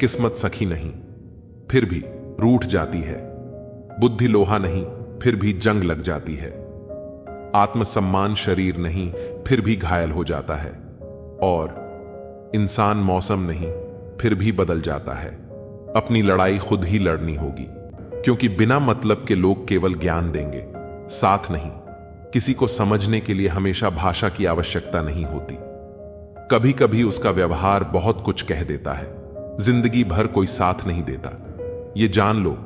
किस्मत सखी नहीं, फिर भी रूठ जाती है। बुद्धि लोहा नहीं, फिर भी जंग लग जाती है। आत्मसम्मान शरीर नहीं, फिर भी घायल हो जाता है। और इंसान मौसम नहीं, फिर भी बदल जाता है। अपनी लड़ाई खुद ही लड़नी होगी, क्योंकि बिना मतलब के लोग केवल ज्ञान देंगे, साथ नहीं। किसी को समझने के लिए हमेशा भाषा की आवश्यकता नहीं होती। कभी कभी उसका व्यवहार बहुत कुछ कह देता है। जिंदगी भर कोई साथ नहीं देता। ये जान लो,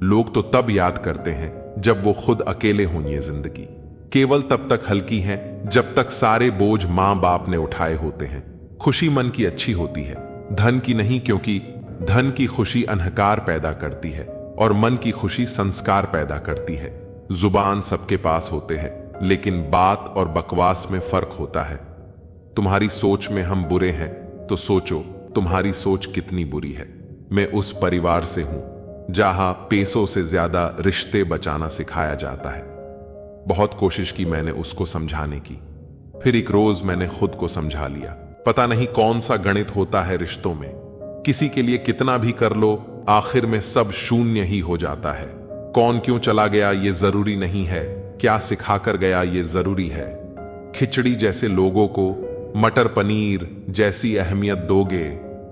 लोग तो तब याद करते हैं जब वो खुद अकेले हों। ये जिंदगी केवल तब तक हल्की है जब तक सारे बोझ मां बाप ने उठाए होते हैं। खुशी मन की अच्छी होती है, धन की नहीं, क्योंकि धन की खुशी अहंकार पैदा करती है और मन की खुशी संस्कार पैदा करती है। जुबान सबके पास होते हैं, लेकिन बात और बकवास में फर्क होता है। तुम्हारी सोच में हम बुरे हैं तो सोचो तुम्हारी सोच कितनी बुरी है। मैं उस परिवार से हूं जहां पैसों से ज्यादा रिश्ते बचाना सिखाया जाता है। बहुत कोशिश की मैंने उसको समझाने की, फिर एक रोज मैंने खुद को समझा लिया। पता नहीं कौन सा गणित होता है रिश्तों में। किसी के लिए कितना भी कर लो, आखिर में सब शून्य ही हो जाता है। कौन क्यों चला गया ये जरूरी नहीं है, क्या सिखा कर गया ये जरूरी है। खिचड़ी जैसे लोगों को मटर पनीर जैसी अहमियत दोगे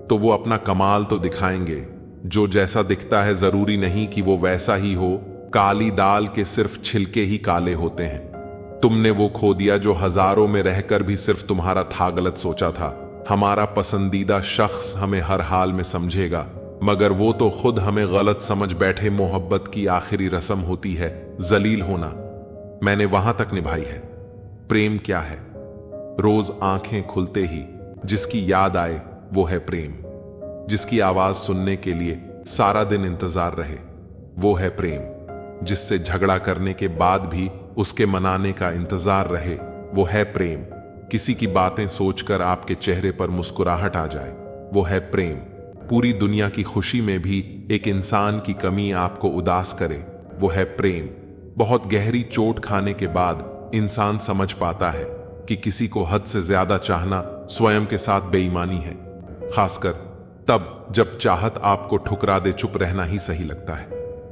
तो वो अपना कमाल तो दिखाएंगे। जो जैसा दिखता है जरूरी नहीं कि वो वैसा ही हो। काली दाल के सिर्फ छिलके ही काले होते हैं। तुमने वो खो दिया जो हजारों में रहकर भी सिर्फ तुम्हारा था। गलत सोचा था। हमारा पसंदीदा शख्स हमें हर हाल में समझेगा, मगर वो तो खुद हमें गलत समझ बैठे। मोहब्बत की आखिरी रस्म होती है जलील होना। मैंने वहां तक निभाई है। प्रेम क्या है? रोज आंखें खुलते ही जिसकी याद आए वो है प्रेम। जिसकी आवाज सुनने के लिए सारा दिन इंतजार रहे वो है प्रेम। जिससे झगड़ा करने के बाद भी उसके मनाने का इंतजार रहे वो है प्रेम। किसी की बातें सोचकर आपके चेहरे पर मुस्कुराहट आ जाए वो है प्रेम। पूरी दुनिया की खुशी में भी एक इंसान की कमी आपको उदास करे वो है प्रेम। बहुत गहरी चोट खाने के बाद इंसान समझ पाता है कि किसी को हद से ज्यादा चाहना स्वयं के साथ बेईमानी है। खासकर तब जब चाहत आपको ठुकरा दे, चुप रहना ही सही लगता है,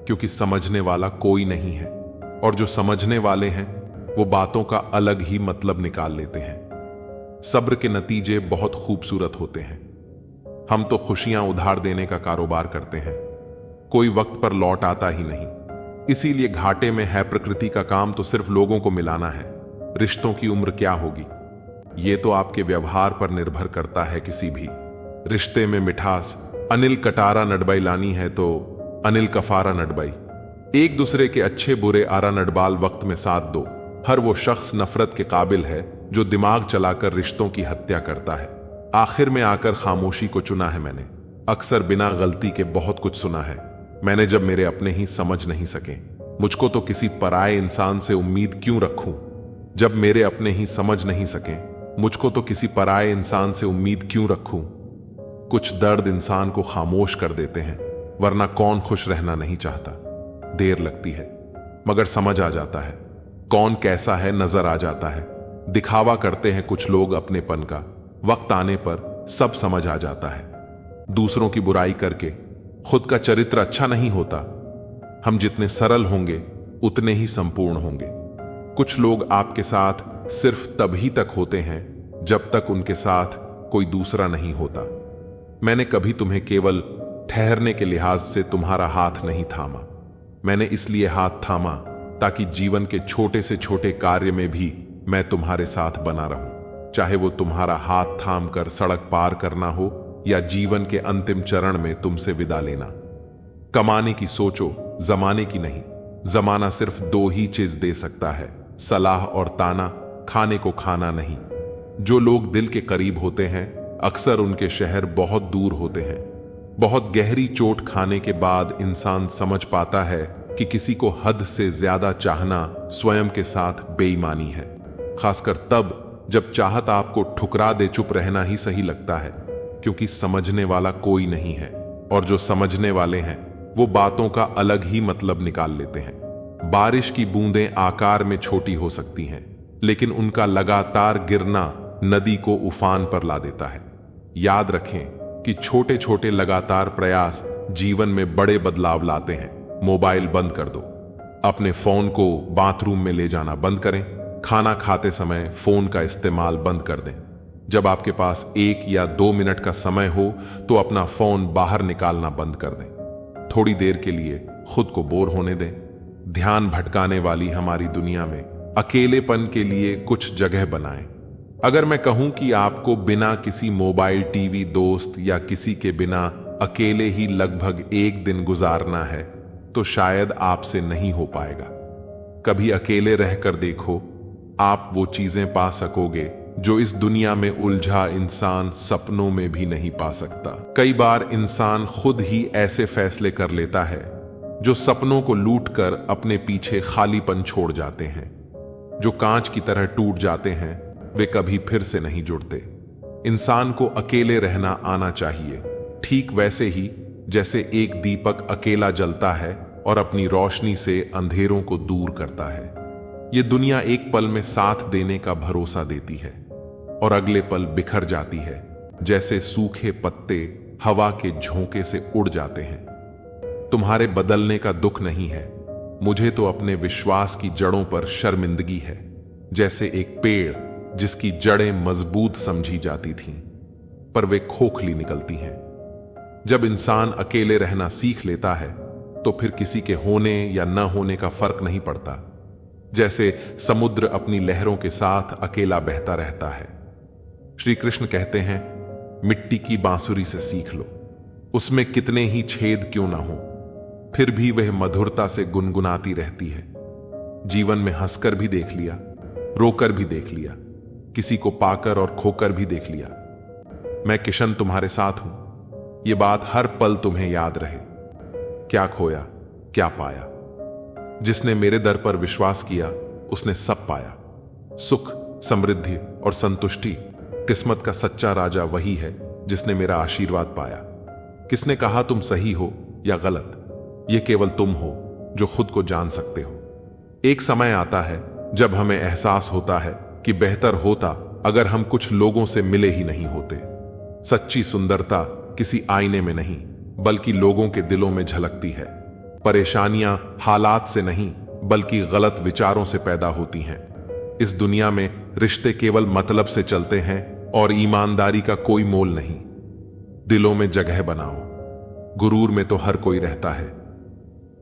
क्योंकि समझने वाला कोई नहीं है। और जो समझने वाले हैं वो बातों का अलग ही मतलब निकाल लेते हैं। सब्र के नतीजे बहुत खूबसूरत होते हैं। हम तो खुशियां उधार देने का कारोबार करते हैं, कोई वक्त पर लौट आता ही नहीं। इसीलिए घाटे में है प्रकृति का काम तो सिर्फ लोगों को मिलाना है। रिश्तों की उम्र क्या होगी ये तो आपके व्यवहार पर निर्भर करता है। किसी भी रिश्ते में मिठास अनिल कटारा नडबाई लानी है तो अनिल कफारा नडबाई। एक दूसरे के अच्छे बुरे आरा नडबाल वक्त में साथ दो। हर वो शख्स नफरत के काबिल है जो दिमाग चलाकर रिश्तों की हत्या करता है। आखिर में आकर खामोशी को चुना है मैंने। अक्सर बिना गलती के बहुत कुछ सुना है मैंने। जब मेरे अपने ही समझ नहीं सके मुझको तो किसी पराये इंसान से उम्मीद क्यों रखूं। जब मेरे अपने ही समझ नहीं सके मुझको तो किसी पराये इंसान से उम्मीद क्यों रखूं। कुछ दर्द इंसान को खामोश कर देते हैं, वरना कौन खुश रहना नहीं चाहता। देर लगती है मगर समझ आ जाता है। कौन कैसा है नजर आ जाता है। दिखावा करते हैं कुछ लोग अपनेपन का, वक्त आने पर सब समझ आ जाता है। दूसरों की बुराई करके खुद का चरित्र अच्छा नहीं होता। हम जितने सरल होंगे उतने ही संपूर्ण होंगे। कुछ लोग आपके साथ सिर्फ तभी तक होते हैं जब तक उनके साथ कोई दूसरा नहीं होता। मैंने कभी तुम्हें केवल ठहरने के लिहाज से तुम्हारा हाथ नहीं थामा। मैंने इसलिए हाथ थामा ताकि जीवन के छोटे से छोटे कार्य में भी मैं तुम्हारे साथ बना रहूं। चाहे वो तुम्हारा हाथ थाम कर सड़क पार करना हो या जीवन के अंतिम चरण में तुमसे विदा लेना। कमाने की सोचो, जमाने की नहीं। जमाना सिर्फ दो ही चीज दे सकता है, सलाह और ताना, खाने को खाना नहीं। जो लोग दिल के करीब होते हैं अक्सर उनके शहर बहुत दूर होते हैं। बहुत गहरी चोट खाने के बाद इंसान समझ पाता है कि किसी को हद से ज्यादा चाहना स्वयं के साथ बेईमानी है। खासकर तब जब चाहत आपको ठुकरा दे, चुप रहना ही सही लगता है, क्योंकि समझने वाला कोई नहीं है। और जो समझने वाले हैं वो बातों का अलग ही मतलब निकाल लेते हैं। बारिश की बूंदें आकार में छोटी हो सकती हैं, लेकिन उनका लगातार गिरना नदी को उफान पर ला देता है। याद रखें, कि छोटे छोटे लगातार प्रयास जीवन में बड़े बदलाव लाते हैं। मोबाइल बंद कर दो, अपने फोन को बाथरूम में ले जाना बंद करें, खाना खाते समय फोन का इस्तेमाल बंद कर दें। जब आपके पास 1 या 2 मिनट का समय हो तो अपना फोन बाहर निकालना बंद कर दें। थोड़ी देर के लिए खुद को बोर होने दें। ध्यान भटकाने वाली हमारी दुनिया में अकेलेपन के लिए कुछ जगह बनाएं। अगर मैं कहूं कि आपको बिना किसी मोबाइल, टीवी, दोस्त या किसी के बिना अकेले ही लगभग 1 दिन गुजारना है तो शायद आपसे नहीं हो पाएगा। कभी अकेले रहकर देखो, आप वो चीजें पा सकोगे जो इस दुनिया में उलझा इंसान सपनों में भी नहीं पा सकता। कई बार इंसान खुद ही ऐसे फैसले कर लेता है जो सपनों को लूटकर अपने पीछे खालीपन छोड़ जाते हैं। जो कांच की तरह टूट जाते हैं वे कभी फिर से नहीं जुड़ते। इंसान को अकेले रहना आना चाहिए, ठीक वैसे ही जैसे एक दीपक अकेला जलता है और अपनी रोशनी से अंधेरों को दूर करता है। ये दुनिया एक पल में साथ देने का भरोसा देती है और अगले पल बिखर जाती है, जैसे सूखे पत्ते हवा के झोंके से उड़ जाते हैं। तुम्हारे बदलने का दुख नहीं है, मुझे तो अपने विश्वास की जड़ों पर शर्मिंदगी है। जैसे एक पेड़ जिसकी जड़ें मजबूत समझी जाती थीं, पर वे खोखली निकलती हैं। जब इंसान अकेले रहना सीख लेता है तो फिर किसी के होने या न होने का फर्क नहीं पड़ता। जैसे समुद्र अपनी लहरों के साथ अकेला बहता रहता है। श्री कृष्ण कहते हैं, मिट्टी की बांसुरी से सीख लो, उसमें कितने ही छेद क्यों ना हो, फिर भी वह मधुरता से गुनगुनाती रहती है। जीवन में हंसकर भी देख लिया, रोकर भी देख लिया, किसी को पाकर और खोकर भी देख लिया। मैं किशन तुम्हारे साथ हूं, ये बात हर पल तुम्हें याद रहे। क्या खोया क्या पाया, जिसने मेरे दर पर विश्वास किया उसने सब पाया। सुख, समृद्धि और संतुष्टि। किस्मत का सच्चा राजा वही है जिसने मेरा आशीर्वाद पाया। किसने कहा तुम सही हो या गलत, यह केवल तुम हो जो खुद को जान सकते हो। एक समय आता है जब हमें एहसास होता है कि बेहतर होता अगर हम कुछ लोगों से मिले ही नहीं होते। सच्ची सुंदरता किसी आईने में नहीं बल्कि लोगों के दिलों में झलकती है। परेशानियां हालात से नहीं बल्कि गलत विचारों से पैदा होती हैं। इस दुनिया में रिश्ते केवल मतलब से चलते हैं और ईमानदारी का कोई मोल नहीं। दिलों में जगह बनाओ, गुरूर में तो हर कोई रहता है।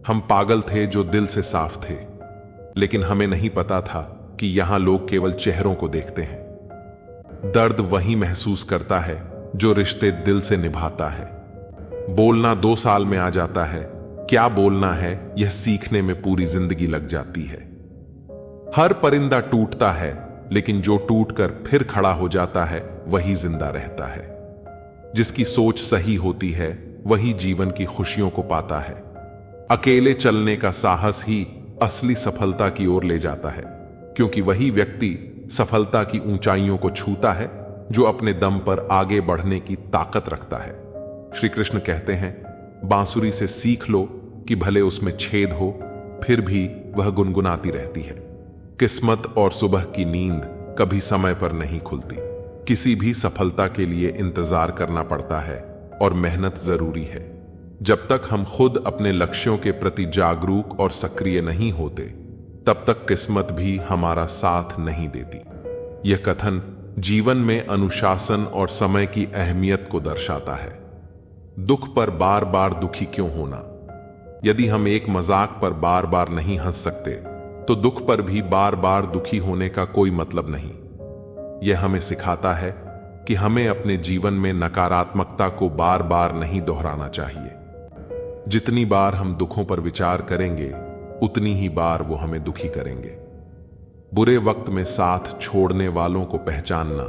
हम पागल थे जो दिल से साफ थे, लेकिन हमें नहीं पता था कि यहां लोग केवल चेहरों को देखते हैं। दर्द वही महसूस करता है जो रिश्ते दिल से निभाता है। बोलना 2 साल में आ जाता है, क्या बोलना है यह सीखने में पूरी जिंदगी लग जाती है। हर परिंदा टूटता है, लेकिन जो टूटकर फिर खड़ा हो जाता है वही जिंदा रहता है। जिसकी सोच सही होती है वही जीवन की खुशियों को पाता है। अकेले चलने का साहस ही असली सफलता की ओर ले जाता है, क्योंकि वही व्यक्ति सफलता की ऊंचाइयों को छूता है जो अपने दम पर आगे बढ़ने की ताकत रखता है। श्री कृष्ण कहते हैं, बांसुरी से सीख लो कि भले उसमें छेद हो फिर भी वह गुनगुनाती रहती है। किस्मत और सुबह की नींद कभी समय पर नहीं खुलती। किसी भी सफलता के लिए इंतजार करना पड़ता है और मेहनत जरूरी है। जब तक हम खुद अपने लक्ष्यों के प्रति जागरूक और सक्रिय नहीं होते, तब तक किस्मत भी हमारा साथ नहीं देती। यह कथन जीवन में अनुशासन और समय की अहमियत को दर्शाता है। दुख पर बार बार दुखी क्यों होना? यदि हम एक मजाक पर बार बार नहीं हंस सकते, तो दुख पर भी बार बार दुखी होने का कोई मतलब नहीं। यह हमें सिखाता है कि हमें अपने जीवन में नकारात्मकता को बार बार नहीं दोहराना चाहिए। जितनी बार हम दुखों पर विचार करेंगे, उतनी ही बार वो हमें दुखी करेंगे। बुरे वक्त में साथ छोड़ने वालों को पहचानना।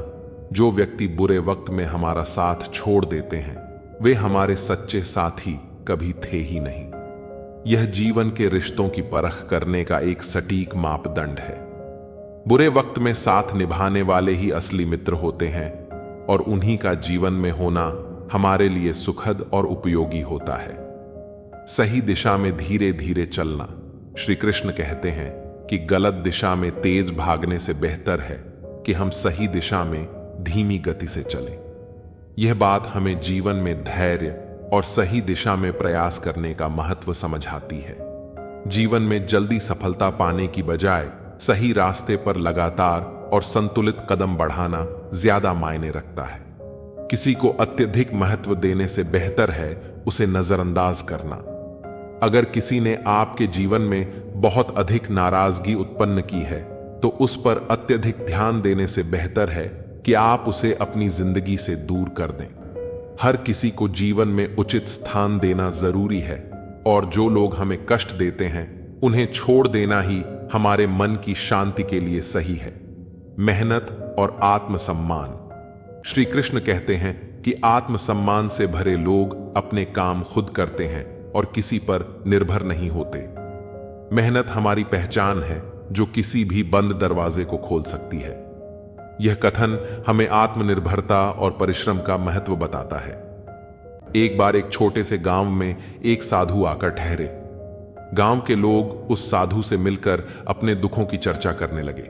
जो व्यक्ति बुरे वक्त में हमारा साथ छोड़ देते हैं, वे हमारे सच्चे साथी कभी थे ही नहीं। यह जीवन के रिश्तों की परख करने का एक सटीक मापदंड है। बुरे वक्त में साथ निभाने वाले ही असली मित्र होते हैं और उन्हीं का जीवन में होना हमारे लिए सुखद और उपयोगी होता है। सही दिशा में धीरे धीरे चलना। श्री कृष्ण कहते हैं कि गलत दिशा में तेज भागने से बेहतर है कि हम सही दिशा में धीमी गति से चलें। यह बात हमें जीवन में धैर्य और सही दिशा में प्रयास करने का महत्व समझाती है। जीवन में जल्दी सफलता पाने की बजाय सही रास्ते पर लगातार और संतुलित कदम बढ़ाना ज्यादा मायने रखता है। किसी को अत्यधिक महत्व देने से बेहतर है उसे नजरअंदाज करना। अगर किसी ने आपके जीवन में बहुत अधिक नाराजगी उत्पन्न की है तो उस पर अत्यधिक ध्यान देने से बेहतर है कि आप उसे अपनी जिंदगी से दूर कर दें। हर किसी को जीवन में उचित स्थान देना जरूरी है और जो लोग हमें कष्ट देते हैं उन्हें छोड़ देना ही हमारे मन की शांति के लिए सही है। मेहनत और आत्मसम्मान। श्री कृष्ण कहते हैं कि आत्मसम्मान से भरे लोग अपने काम खुद करते हैं और किसी पर निर्भर नहीं होते। मेहनत हमारी पहचान है जो किसी भी बंद दरवाजे को खोल सकती है। यह कथन हमें आत्मनिर्भरता और परिश्रम का महत्व बताता है। एक बार एक छोटे से गांव में एक साधु आकर ठहरे। गांव के लोग उस साधु से मिलकर अपने दुखों की चर्चा करने लगे।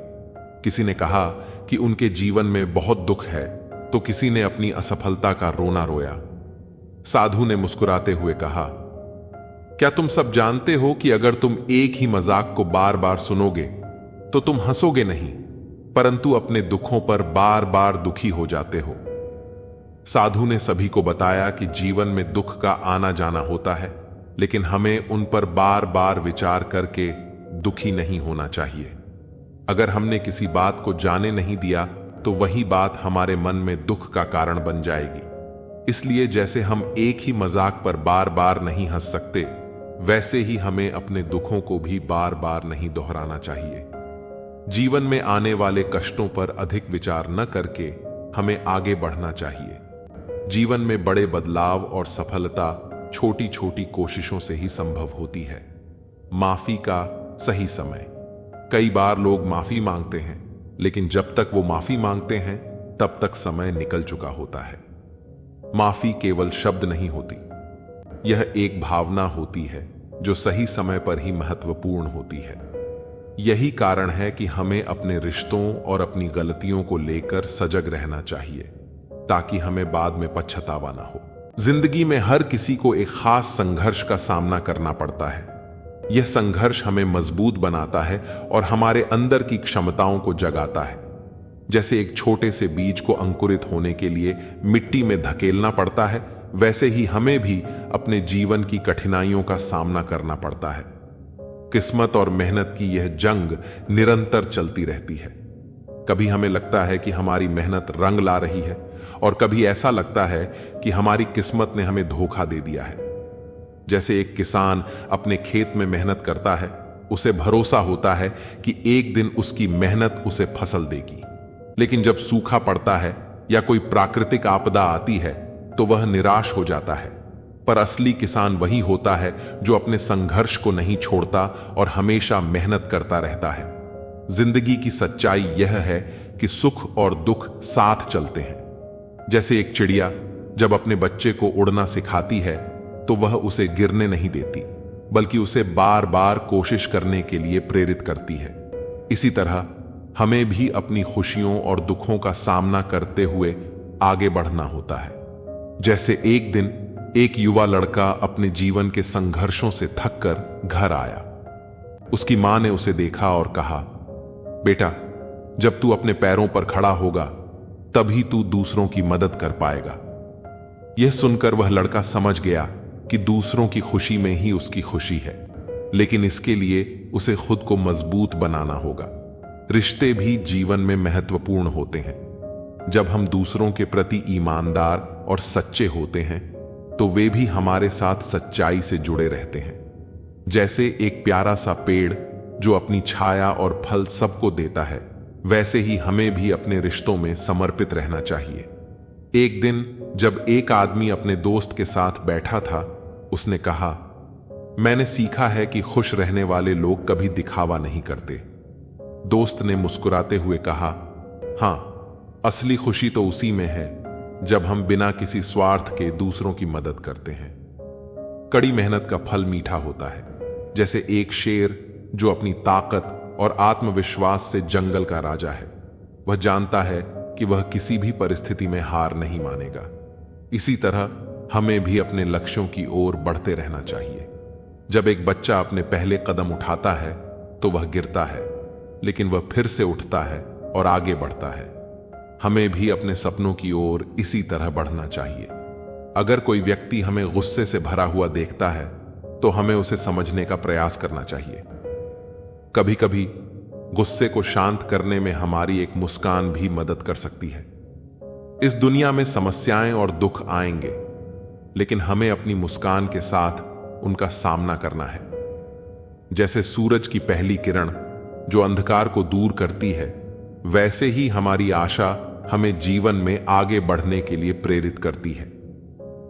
किसी ने कहा कि उनके जीवन में बहुत दुख है, तो किसी ने अपनी असफलता का रोना रोया। साधु ने मुस्कुराते हुए कहा, क्या तुम सब जानते हो कि अगर तुम एक ही मजाक को बार बार सुनोगे तो तुम हंसोगे नहीं, परंतु अपने दुखों पर बार बार दुखी हो जाते हो। साधु ने सभी को बताया कि जीवन में दुख का आना जाना होता है, लेकिन हमें उन पर बार बार विचार करके दुखी नहीं होना चाहिए। अगर हमने किसी बात को जाने नहीं दिया तो वही बात हमारे मन में दुख का कारण बन जाएगी। इसलिए जैसे हम एक ही मजाक पर बार बार नहीं हंस सकते, वैसे ही हमें अपने दुखों को भी बार बार नहीं दोहराना चाहिए। जीवन में आने वाले कष्टों पर अधिक विचार न करके हमें आगे बढ़ना चाहिए। जीवन में बड़े बदलाव और सफलता छोटी छोटी कोशिशों से ही संभव होती है। माफी का सही समय। कई बार लोग माफी मांगते हैं, लेकिन जब तक वो माफी मांगते हैं तब तक समय निकल चुका होता है। माफी केवल शब्द नहीं होती, यह एक भावना होती है जो सही समय पर ही महत्वपूर्ण होती है। यही कारण है कि हमें अपने रिश्तों और अपनी गलतियों को लेकर सजग रहना चाहिए, ताकि हमें बाद में पछतावा ना हो। जिंदगी में हर किसी को एक खास संघर्ष का सामना करना पड़ता है। यह संघर्ष हमें मजबूत बनाता है और हमारे अंदर की क्षमताओं को जगाता है। जैसे एक छोटे से बीज को अंकुरित होने के लिए मिट्टी में धकेलना पड़ता है, वैसे ही हमें भी अपने जीवन की कठिनाइयों का सामना करना पड़ता है। किस्मत और मेहनत की यह जंग निरंतर चलती रहती है। कभी हमें लगता है कि हमारी मेहनत रंग ला रही है और कभी ऐसा लगता है कि हमारी किस्मत ने हमें धोखा दे दिया है। जैसे एक किसान अपने खेत में मेहनत करता है, उसे भरोसा होता है कि एक दिन उसकी मेहनत उसे फसल देगी, लेकिन जब सूखा पड़ता है या कोई प्राकृतिक आपदा आती है तो वह निराश हो जाता है। पर असली किसान वही होता है जो अपने संघर्ष को नहीं छोड़ता और हमेशा मेहनत करता रहता है। जिंदगी की सच्चाई यह है कि सुख और दुख साथ चलते हैं। जैसे एक चिड़िया जब अपने बच्चे को उड़ना सिखाती है तो वह उसे गिरने नहीं देती, बल्कि उसे बार बार कोशिश करने के लिए प्रेरित करती है। इसी तरह हमें भी अपनी खुशियों और दुखों का सामना करते हुए आगे बढ़ना होता है। जैसे एक दिन एक युवा लड़का अपने जीवन के संघर्षों से थककर घर आया। उसकी मां ने उसे देखा और कहा, बेटा, जब तू अपने पैरों पर खड़ा होगा तभी तू दूसरों की मदद कर पाएगा। यह सुनकर वह लड़का समझ गया कि दूसरों की खुशी में ही उसकी खुशी है, लेकिन इसके लिए उसे खुद को मजबूत बनाना होगा। रिश्ते भी जीवन में महत्वपूर्ण होते हैं। जब हम दूसरों के प्रति ईमानदार और सच्चे होते हैं तो वे भी हमारे साथ सच्चाई से जुड़े रहते हैं। जैसे एक प्यारा सा पेड़ जो अपनी छाया और फल सबको देता है, वैसे ही हमें भी अपने रिश्तों में समर्पित रहना चाहिए। एक दिन जब एक आदमी अपने दोस्त के साथ बैठा था, उसने कहा, मैंने सीखा है कि खुश रहने वाले लोग कभी दिखावा नहीं करते। दोस्त ने मुस्कुराते हुए कहा, हां, असली खुशी तो उसी में है जब हम बिना किसी स्वार्थ के दूसरों की मदद करते हैं। कड़ी मेहनत का फल मीठा होता है। जैसे एक शेर जो अपनी ताकत और आत्मविश्वास से जंगल का राजा है। वह जानता है कि वह किसी भी परिस्थिति में हार नहीं मानेगा। इसी तरह हमें भी अपने लक्ष्यों की ओर बढ़ते रहना चाहिए। जब एक बच्चा अपने पहले कदम उठाता है तो वह गिरता है, लेकिन वह फिर से उठता है और आगे बढ़ता है। हमें भी अपने सपनों की ओर इसी तरह बढ़ना चाहिए। अगर कोई व्यक्ति हमें गुस्से से भरा हुआ देखता है तो हमें उसे समझने का प्रयास करना चाहिए। कभी कभी गुस्से को शांत करने में हमारी एक मुस्कान भी मदद कर सकती है। इस दुनिया में समस्याएं और दुख आएंगे, लेकिन हमें अपनी मुस्कान के साथ उनका सामना करना है। जैसे सूरज की पहली किरण जो अंधकार को दूर करती है, वैसे ही हमारी आशा हमें जीवन में आगे बढ़ने के लिए प्रेरित करती है।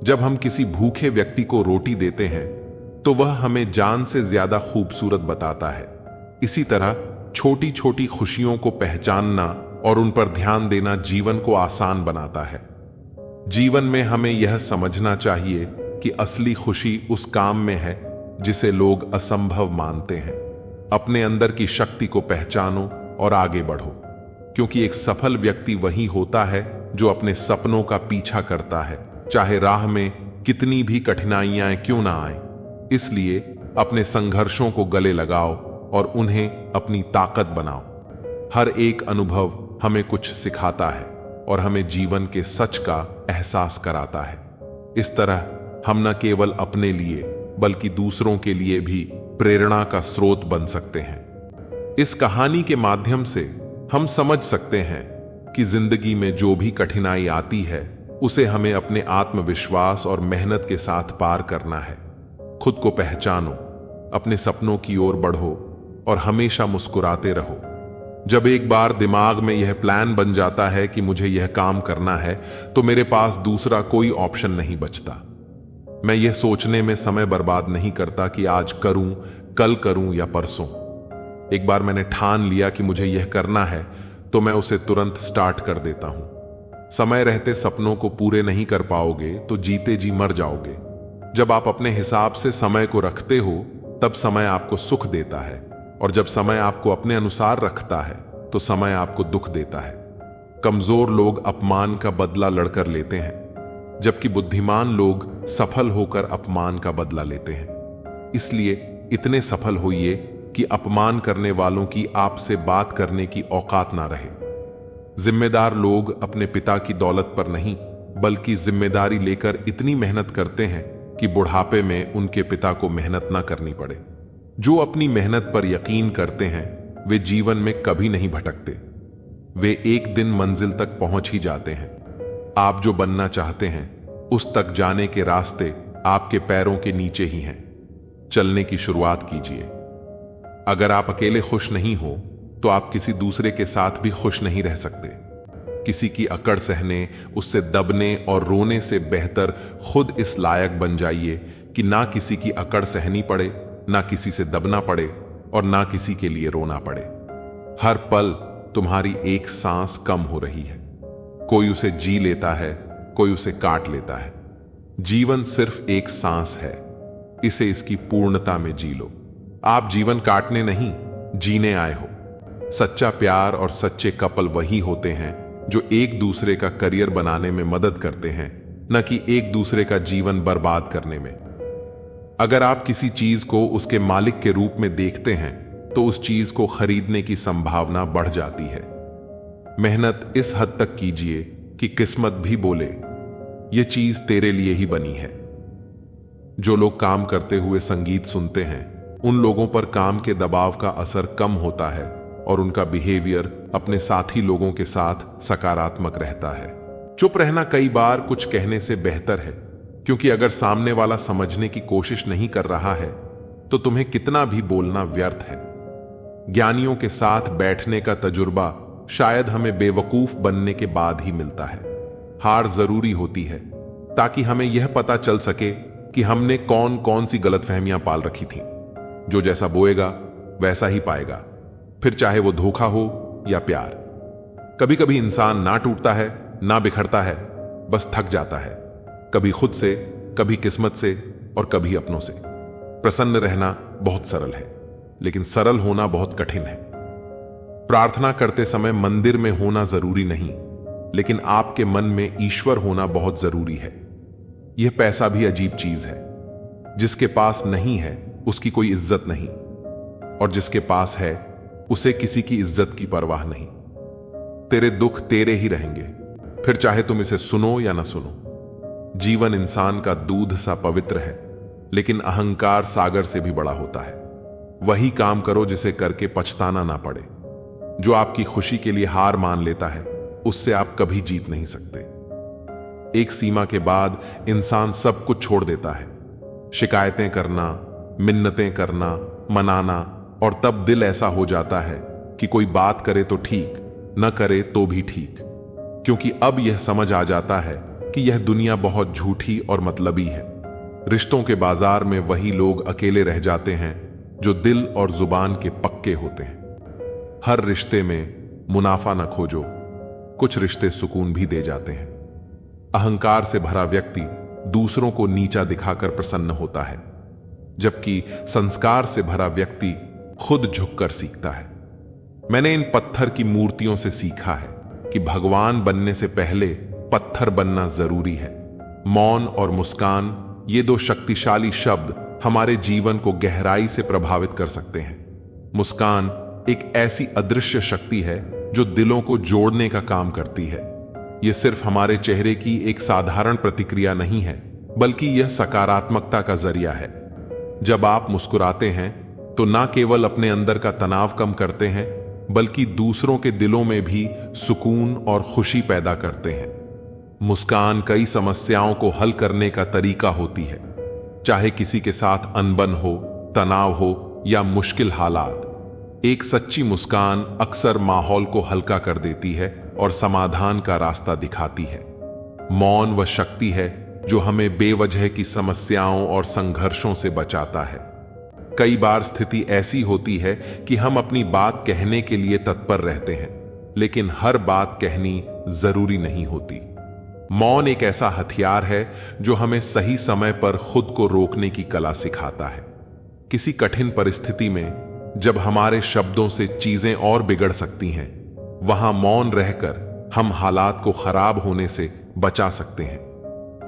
जब हम किसी भूखे व्यक्ति को रोटी देते हैं तो वह हमें जान से ज्यादा खूबसूरत बताता है। इसी तरह छोटी छोटी खुशियों को पहचानना और उन पर ध्यान देना जीवन को आसान बनाता है। जीवन में हमें यह समझना चाहिए कि असली खुशी उस काम में है जिसे लोग असंभव मानते हैं। अपने अंदर की शक्ति को पहचानो और आगे बढ़ो, क्योंकि एक सफल व्यक्ति वही होता है जो अपने सपनों का पीछा करता है, चाहे राह में कितनी भी कठिनाइयां क्यों ना आए। इसलिए अपने संघर्षों को गले लगाओ और उन्हें अपनी ताकत बनाओ। हर एक अनुभव हमें कुछ सिखाता है और हमें जीवन के सच का एहसास कराता है। इस तरह हम न केवल अपने लिए बल्कि दूसरों के लिए भी प्रेरणा का स्रोत बन सकते हैं। इस कहानी के माध्यम से हम समझ सकते हैं कि जिंदगी में जो भी कठिनाई आती है उसे हमें अपने आत्मविश्वास और मेहनत के साथ पार करना है। खुद को पहचानो, अपने सपनों की ओर बढ़ो और हमेशा मुस्कुराते रहो। जब एक बार दिमाग में यह प्लान बन जाता है कि मुझे यह काम करना है, तो मेरे पास दूसरा कोई ऑप्शन नहीं बचता। मैं यह सोचने में समय बर्बाद नहीं करता कि आज करूं, कल करूं या परसों। एक बार मैंने ठान लिया कि मुझे यह करना है तो मैं उसे तुरंत स्टार्ट कर देता हूं। समय रहते सपनों को पूरे नहीं कर पाओगे तो जीते जी मर जाओगे। जब आप अपने हिसाब से समय को रखते हो तब समय आपको सुख देता है, और जब समय आपको अपने अनुसार रखता है तो समय आपको दुख देता है। कमजोर लोग अपमान का बदला लड़कर लेते हैं, जबकि बुद्धिमान लोग सफल होकर अपमान का बदला लेते हैं। इसलिए इतने सफल होइए कि अपमान करने वालों की आपसे बात करने की औकात ना रहे। जिम्मेदार लोग अपने पिता की दौलत पर नहीं बल्कि जिम्मेदारी लेकर इतनी मेहनत करते हैं कि बुढ़ापे में उनके पिता को मेहनत ना करनी पड़े। जो अपनी मेहनत पर यकीन करते हैं वे जीवन में कभी नहीं भटकते। वे एक दिन मंजिल तक पहुंच ही जाते हैं। आप जो बनना चाहते हैं उस तक जाने के रास्ते आपके पैरों के नीचे ही हैं। चलने की शुरुआत कीजिए। अगर आप अकेले खुश नहीं हो तो आप किसी दूसरे के साथ भी खुश नहीं रह सकते। किसी की अकड़ सहने, उससे दबने और रोने से बेहतर खुद इस लायक बन जाइए कि ना किसी की अकड़ सहनी पड़े, ना किसी से दबना पड़े और ना किसी के लिए रोना पड़े। हर पल तुम्हारी एक सांस कम हो रही है। कोई उसे जी लेता है, कोई उसे काट लेता है। जीवन सिर्फ एक सांस है, इसे इसकी पूर्णता में जी लो। आप जीवन काटने नहीं, जीने आए हो। सच्चा प्यार और सच्चे कपल वही होते हैं जो एक दूसरे का करियर बनाने में मदद करते हैं, न कि एक दूसरे का जीवन बर्बाद करने में। अगर आप किसी चीज को उसके मालिक के रूप में देखते हैं तो उस चीज को खरीदने की संभावना बढ़ जाती है। मेहनत इस हद तक कीजिए कि किस्मत भी बोले ये चीज तेरे लिए ही बनी है। जो लोग काम करते हुए संगीत सुनते हैं उन लोगों पर काम के दबाव का असर कम होता है और उनका बिहेवियर अपने साथी लोगों के साथ सकारात्मक रहता है। चुप रहना कई बार कुछ कहने से बेहतर है, क्योंकि अगर सामने वाला समझने की कोशिश नहीं कर रहा है तो तुम्हें कितना भी बोलना व्यर्थ है। ज्ञानियों के साथ बैठने का तजुर्बा शायद हमें बेवकूफ बनने के बाद ही मिलता है। हार जरूरी होती है ताकि हमें यह पता चल सके कि हमने कौन कौन सी गलतफहमियां पाल रखी थी। जो जैसा बोएगा वैसा ही पाएगा, फिर चाहे वो धोखा हो या प्यार। कभी कभी इंसान ना टूटता है ना बिखरता है, बस थक जाता है, कभी खुद से, कभी किस्मत से और कभी अपनों से। प्रसन्न रहना बहुत सरल है, लेकिन सरल होना बहुत कठिन है। प्रार्थना करते समय मंदिर में होना जरूरी नहीं, लेकिन आपके मन में ईश्वर होना बहुत जरूरी है। यह पैसा भी अजीब चीज है। जिसके पास नहीं है उसकी कोई इज्जत नहीं, और जिसके पास है उसे किसी की इज्जत की परवाह नहीं। तेरे दुख तेरे ही रहेंगे, फिर चाहे तुम इसे सुनो या ना सुनो। जीवन इंसान का दूध सा पवित्र है, लेकिन अहंकार सागर से भी बड़ा होता है। वही काम करो जिसे करके पछताना ना पड़े। जो आपकी खुशी के लिए हार मान लेता है उससे आप कभी जीत नहीं सकते। एक सीमा के बाद इंसान सब कुछ छोड़ देता है। शिकायतें करना, मिन्नतें करना, मनाना, और तब दिल ऐसा हो जाता है कि कोई बात करे तो ठीक, न करे तो भी ठीक, क्योंकि अब यह समझ आ जाता है कि यह दुनिया बहुत झूठी और मतलबी है। रिश्तों के बाजार में वही लोग अकेले रह जाते हैं जो दिल और जुबान के पक्के होते हैं। हर रिश्ते में मुनाफा न खोजो, कुछ रिश्ते सुकून भी दे जाते हैं। अहंकार से भरा व्यक्ति दूसरों को नीचा दिखाकर प्रसन्न होता है, जबकि संस्कार से भरा व्यक्ति खुद झुककर सीखता है। मैंने इन पत्थर की मूर्तियों से सीखा है कि भगवान बनने से पहले पत्थर बनना जरूरी है। मौन और मुस्कान, ये दो शक्तिशाली शब्द हमारे जीवन को गहराई से प्रभावित कर सकते हैं। मुस्कान एक ऐसी अदृश्य शक्ति है जो दिलों को जोड़ने का काम करती है। यह सिर्फ हमारे चेहरे की एक साधारण प्रतिक्रिया नहीं है, बल्कि यह सकारात्मकता का जरिया है। जब आप मुस्कुराते हैं तो ना केवल अपने अंदर का तनाव कम करते हैं, बल्कि दूसरों के दिलों में भी सुकून और खुशी पैदा करते हैं। मुस्कान कई समस्याओं को हल करने का तरीका होती है, चाहे किसी के साथ अनबन हो, तनाव हो या मुश्किल हालात। एक सच्ची मुस्कान अक्सर माहौल को हल्का कर देती है और समाधान का रास्ता दिखाती है। मौन वह शक्ति है जो हमें बेवजह की समस्याओं और संघर्षों से बचाता है। कई बार स्थिति ऐसी होती है कि हम अपनी बात कहने के लिए तत्पर रहते हैं, लेकिन हर बात कहनी जरूरी नहीं होती। मौन एक ऐसा हथियार है जो हमें सही समय पर खुद को रोकने की कला सिखाता है। किसी कठिन परिस्थिति में जब हमारे शब्दों से चीजें और बिगड़ सकती हैं, वहां मौन रहकर हम हालात को खराब होने से बचा सकते हैं।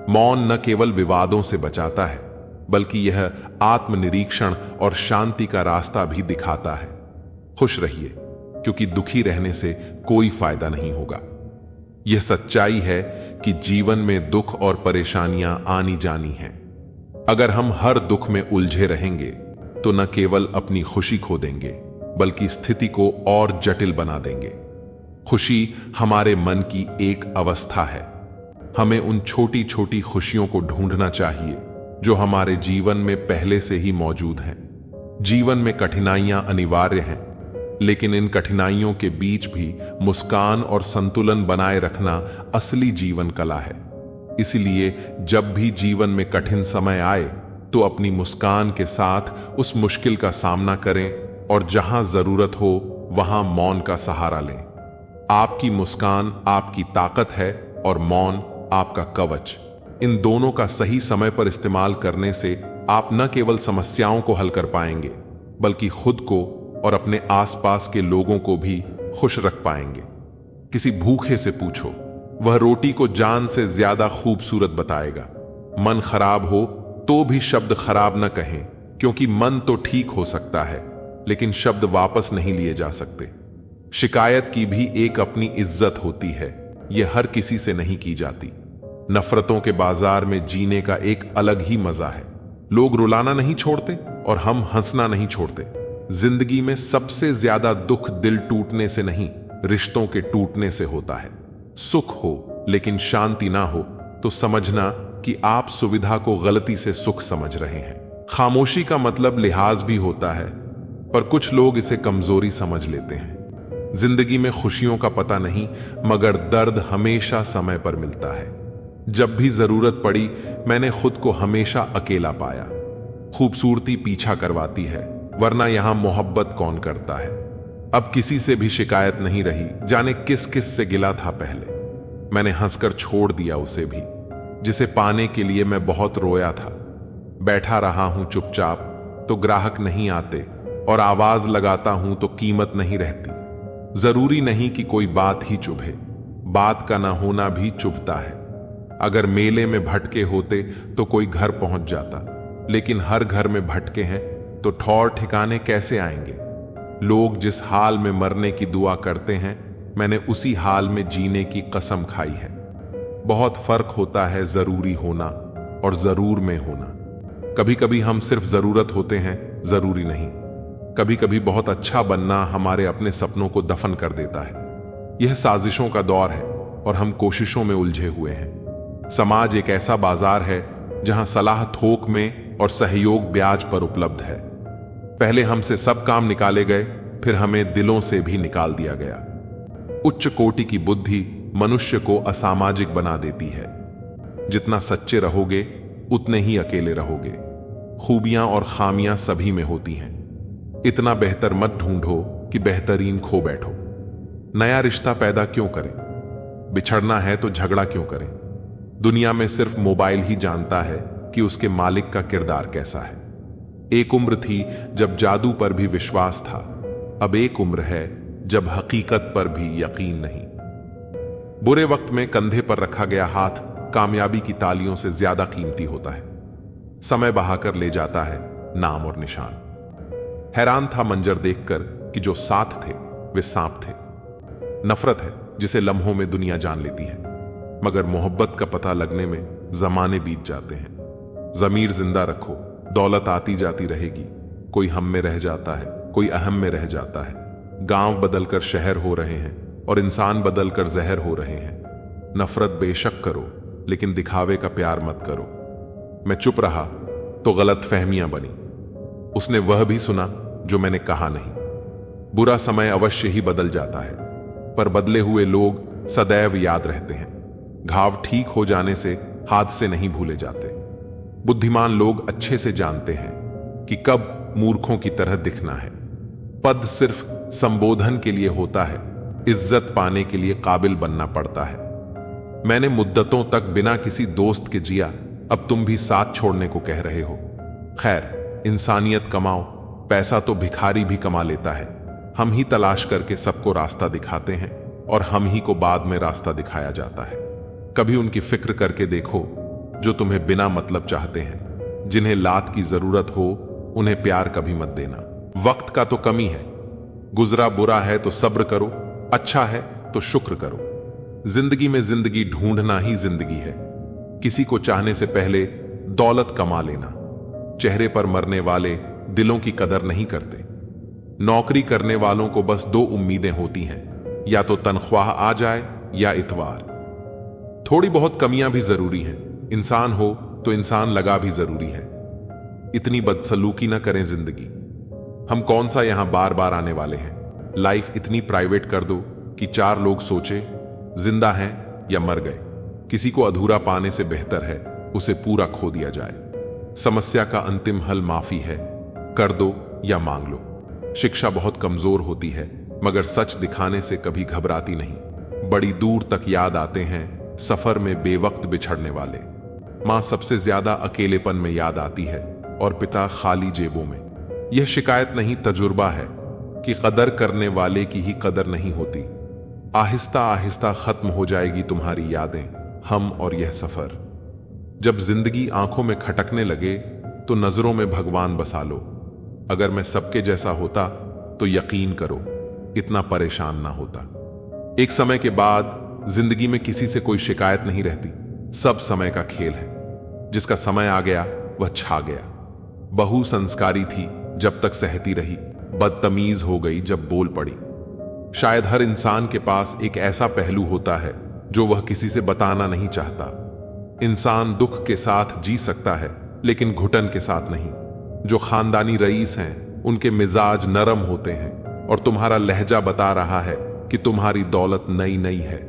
मौन न केवल विवादों से बचाता है, बल्कि यह आत्मनिरीक्षण और शांति का रास्ता भी दिखाता है। खुश रहिए, क्योंकि दुखी रहने से कोई फायदा नहीं होगा। यह सच्चाई है कि जीवन में दुख और परेशानियां आनी जानी हैं। अगर हम हर दुख में उलझे रहेंगे तो न केवल अपनी खुशी खो देंगे, बल्कि स्थिति को और जटिल बना देंगे। खुशी हमारे मन की एक अवस्था है। हमें उन छोटी छोटी खुशियों को ढूंढना चाहिए जो हमारे जीवन में पहले से ही मौजूद हैं। जीवन में कठिनाइयां अनिवार्य हैं, लेकिन इन कठिनाइयों के बीच भी मुस्कान और संतुलन बनाए रखना असली जीवन कला है। इसलिए जब भी जीवन में कठिन समय आए तो अपनी मुस्कान के साथ उस मुश्किल का सामना करें और जहां जरूरत हो वहां मौन का सहारा लें। आपकी मुस्कान आपकी ताकत है और मौन आपका कवच। इन दोनों का सही समय पर इस्तेमाल करने से आप न केवल समस्याओं को हल कर पाएंगे, बल्कि खुद को और अपने आसपास के लोगों को भी खुश रख पाएंगे। किसी भूखे से पूछो, वह रोटी को जान से ज्यादा खूबसूरत बताएगा। मन खराब हो तो भी शब्द खराब न कहें, क्योंकि मन तो ठीक हो सकता है, लेकिन शब्द वापस नहीं लिए जा सकते। शिकायत की भी एक अपनी इज्जत होती है, यह हर किसी से नहीं की जाती। नफरतों के बाजार में जीने का एक अलग ही मजा है। लोग रुलाना नहीं छोड़ते और हम हंसना नहीं छोड़ते। जिंदगी में सबसे ज्यादा दुख दिल टूटने से नहीं, रिश्तों के टूटने से होता है। सुख हो लेकिन शांति ना हो तो समझना कि आप सुविधा को गलती से सुख समझ रहे हैं। खामोशी का मतलब लिहाज भी होता है, पर कुछ लोग इसे कमजोरी समझ लेते हैं। जिंदगी में खुशियों का पता नहीं, मगर दर्द हमेशा समय पर मिलता है। जब भी जरूरत पड़ी मैंने खुद को हमेशा अकेला पाया। खूबसूरती पीछा करवाती है, वरना यहां मोहब्बत कौन करता है। अब किसी से भी शिकायत नहीं रही, जाने किस किस से गिला था पहले। मैंने हंसकर छोड़ दिया उसे भी, जिसे पाने के लिए मैं बहुत रोया था। बैठा रहा हूं चुपचाप तो ग्राहक नहीं आते, और आवाज लगाता हूं तो कीमत नहीं रहती। जरूरी नहीं कि कोई बात ही चुभे, बात का ना होना भी चुभता है। अगर मेले में भटके होते तो कोई घर पहुंच जाता, लेकिन हर घर में भटके हैं तो ठौर ठिकाने कैसे आएंगे। लोग जिस हाल में मरने की दुआ करते हैं, मैंने उसी हाल में जीने की कसम खाई है। बहुत फर्क होता है जरूरी होना और जरूर में होना। कभी कभी हम सिर्फ जरूरत होते हैं, जरूरी नहीं। कभी कभी बहुत अच्छा बनना हमारे अपने सपनों को दफन कर देता है। यह साजिशों का दौर है और हम कोशिशों में उलझे हुए हैं। समाज एक ऐसा बाजार है जहां सलाह थोक में और सहयोग ब्याज पर उपलब्ध है। पहले हमसे सब काम निकाले गए, फिर हमें दिलों से भी निकाल दिया गया। उच्च कोटि की बुद्धि मनुष्य को असामाजिक बना देती है। जितना सच्चे रहोगे उतने ही अकेले रहोगे। खूबियां और खामियां सभी में होती हैं। इतना बेहतर मत ढूंढो कि बेहतरीन खो बैठो। नया रिश्ता पैदा क्यों करें? बिछड़ना है तो झगड़ा क्यों करें? दुनिया में सिर्फ मोबाइल ही जानता है कि उसके मालिक का किरदार कैसा है। एक उम्र थी जब जादू पर भी विश्वास था, अब एक उम्र है जब हकीकत पर भी यकीन नहीं। बुरे वक्त में कंधे पर रखा गया हाथ कामयाबी की तालियों से ज्यादा कीमती होता है। समय बहाकर ले जाता है नाम और निशान। हैरान था मंजर देखकर कि जो साथ थे वे सांप थे। नफरत है जिसे लम्हों में दुनिया जान लेती है, मगर मोहब्बत का पता लगने में जमाने बीत जाते हैं। जमीर जिंदा रखो, दौलत आती जाती रहेगी। कोई हम में रह जाता है, कोई अहम में रह जाता है। गांव बदलकर शहर हो रहे हैं और इंसान बदलकर जहर हो रहे हैं। नफरत बेशक करो, लेकिन दिखावे का प्यार मत करो। मैं चुप रहा तो गलत फहमियां बनी। उसने वह भी सुना जो मैंने कहा नहीं। बुरा समय अवश्य ही बदल जाता है, पर बदले हुए लोग सदैव याद रहते हैं। घाव ठीक हो जाने से हादसे नहीं भूले जाते। बुद्धिमान लोग अच्छे से जानते हैं कि कब मूर्खों की तरह दिखना है। पद सिर्फ संबोधन के लिए होता है, इज्जत पाने के लिए काबिल बनना पड़ता है। मैंने मुद्दतों तक बिना किसी दोस्त के जिया, अब तुम भी साथ छोड़ने को कह रहे हो। खैर, इंसानियत कमाओ, पैसा तो भिखारी भी कमा लेता है। हम ही तलाश करके सबको रास्ता दिखाते हैं और हम ही को बाद में रास्ता दिखाया जाता है। कभी उनकी फिक्र करके देखो जो तुम्हें बिना मतलब चाहते हैं। जिन्हें लात की जरूरत हो उन्हें प्यार कभी मत देना। वक्त का तो कमी है। गुजरा बुरा है तो सब्र करो, अच्छा है तो शुक्र करो। जिंदगी में जिंदगी ढूंढना ही जिंदगी है। किसी को चाहने से पहले दौलत कमा लेना। चेहरे पर मरने वाले दिलों की कदर नहीं करते। नौकरी करने वालों को बस दो उम्मीदें होती हैं, या तो तनख्वाह आ जाए या इतवार। थोड़ी बहुत कमियां भी जरूरी हैं। इंसान हो तो इंसान लगा भी जरूरी है। इतनी बदसलूकी ना करें जिंदगी। हम कौन सा यहां बार बार आने वाले हैं। लाइफ इतनी प्राइवेट कर दो कि चार लोग सोचे जिंदा हैं या मर गए। किसी को अधूरा पाने से बेहतर है उसे पूरा खो दिया जाए। समस्या का अंतिम हल माफी है, कर दो या मांग लो। शिक्षा बहुत कमजोर होती है, मगर सच दिखाने से कभी घबराती नहीं। बड़ी दूर तक याद आते हैं सफर में बेवक्त बिछड़ने वाले। मां सबसे ज्यादा अकेलेपन में याद आती है और पिता खाली जेबों में। यह शिकायत नहीं, तजुर्बा है कि कदर करने वाले की ही कदर नहीं होती। आहिस्ता आहिस्ता खत्म हो जाएगी तुम्हारी यादें, हम और यह सफर। जब जिंदगी आंखों में खटकने लगे तो नजरों में भगवान बसा लो। अगर मैं सबके जैसा होता तो यकीन करो इतना परेशान ना होता। एक समय के बाद जिंदगी में किसी से कोई शिकायत नहीं रहती। सब समय का खेल है। जिसका समय आ गया वह छा गया। बहु संस्कारी थी जब तक सहती रही, बदतमीज हो गई जब बोल पड़ी। शायद हर इंसान के पास एक ऐसा पहलू होता है जो वह किसी से बताना नहीं चाहता। इंसान दुख के साथ जी सकता है लेकिन घुटन के साथ नहीं। जो खानदानी रईस हैं उनके मिजाज नरम होते हैं और तुम्हारा लहजा बता रहा है कि तुम्हारी दौलत नई नई है।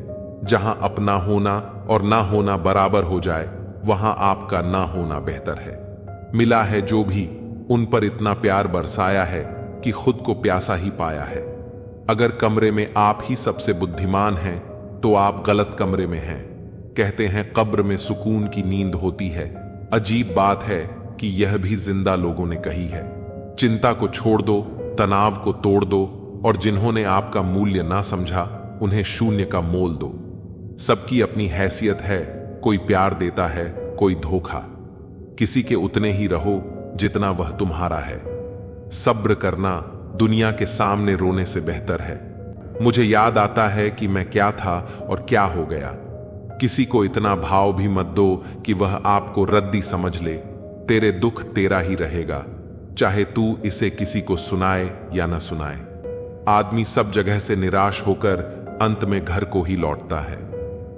जहां अपना होना और ना होना बराबर हो जाए वहां आपका ना होना बेहतर है। मिला है जो भी उन पर इतना प्यार बरसाया है कि खुद को प्यासा ही पाया है। अगर कमरे में आप ही सबसे बुद्धिमान हैं तो आप गलत कमरे में हैं। कहते हैं कब्र में सुकून की नींद होती है। अजीब बात है कि यह भी जिंदा लोगों ने कही है। चिंता को छोड़ दो, तनाव को तोड़ दो और जिन्होंने आपका मूल्य ना समझा उन्हें शून्य का मोल दो। सबकी अपनी हैसियत है, कोई प्यार देता है, कोई धोखा। किसी के उतने ही रहो जितना वह तुम्हारा है। सब्र करना दुनिया के सामने रोने से बेहतर है। मुझे याद आता है कि मैं क्या था और क्या हो गया। किसी को इतना भाव भी मत दो कि वह आपको रद्दी समझ ले। तेरे दुख तेरा ही रहेगा, चाहे तू इसे किसी को सुनाए या न सुनाए। आदमी सब जगह से निराश होकर अंत में घर को ही लौटता है।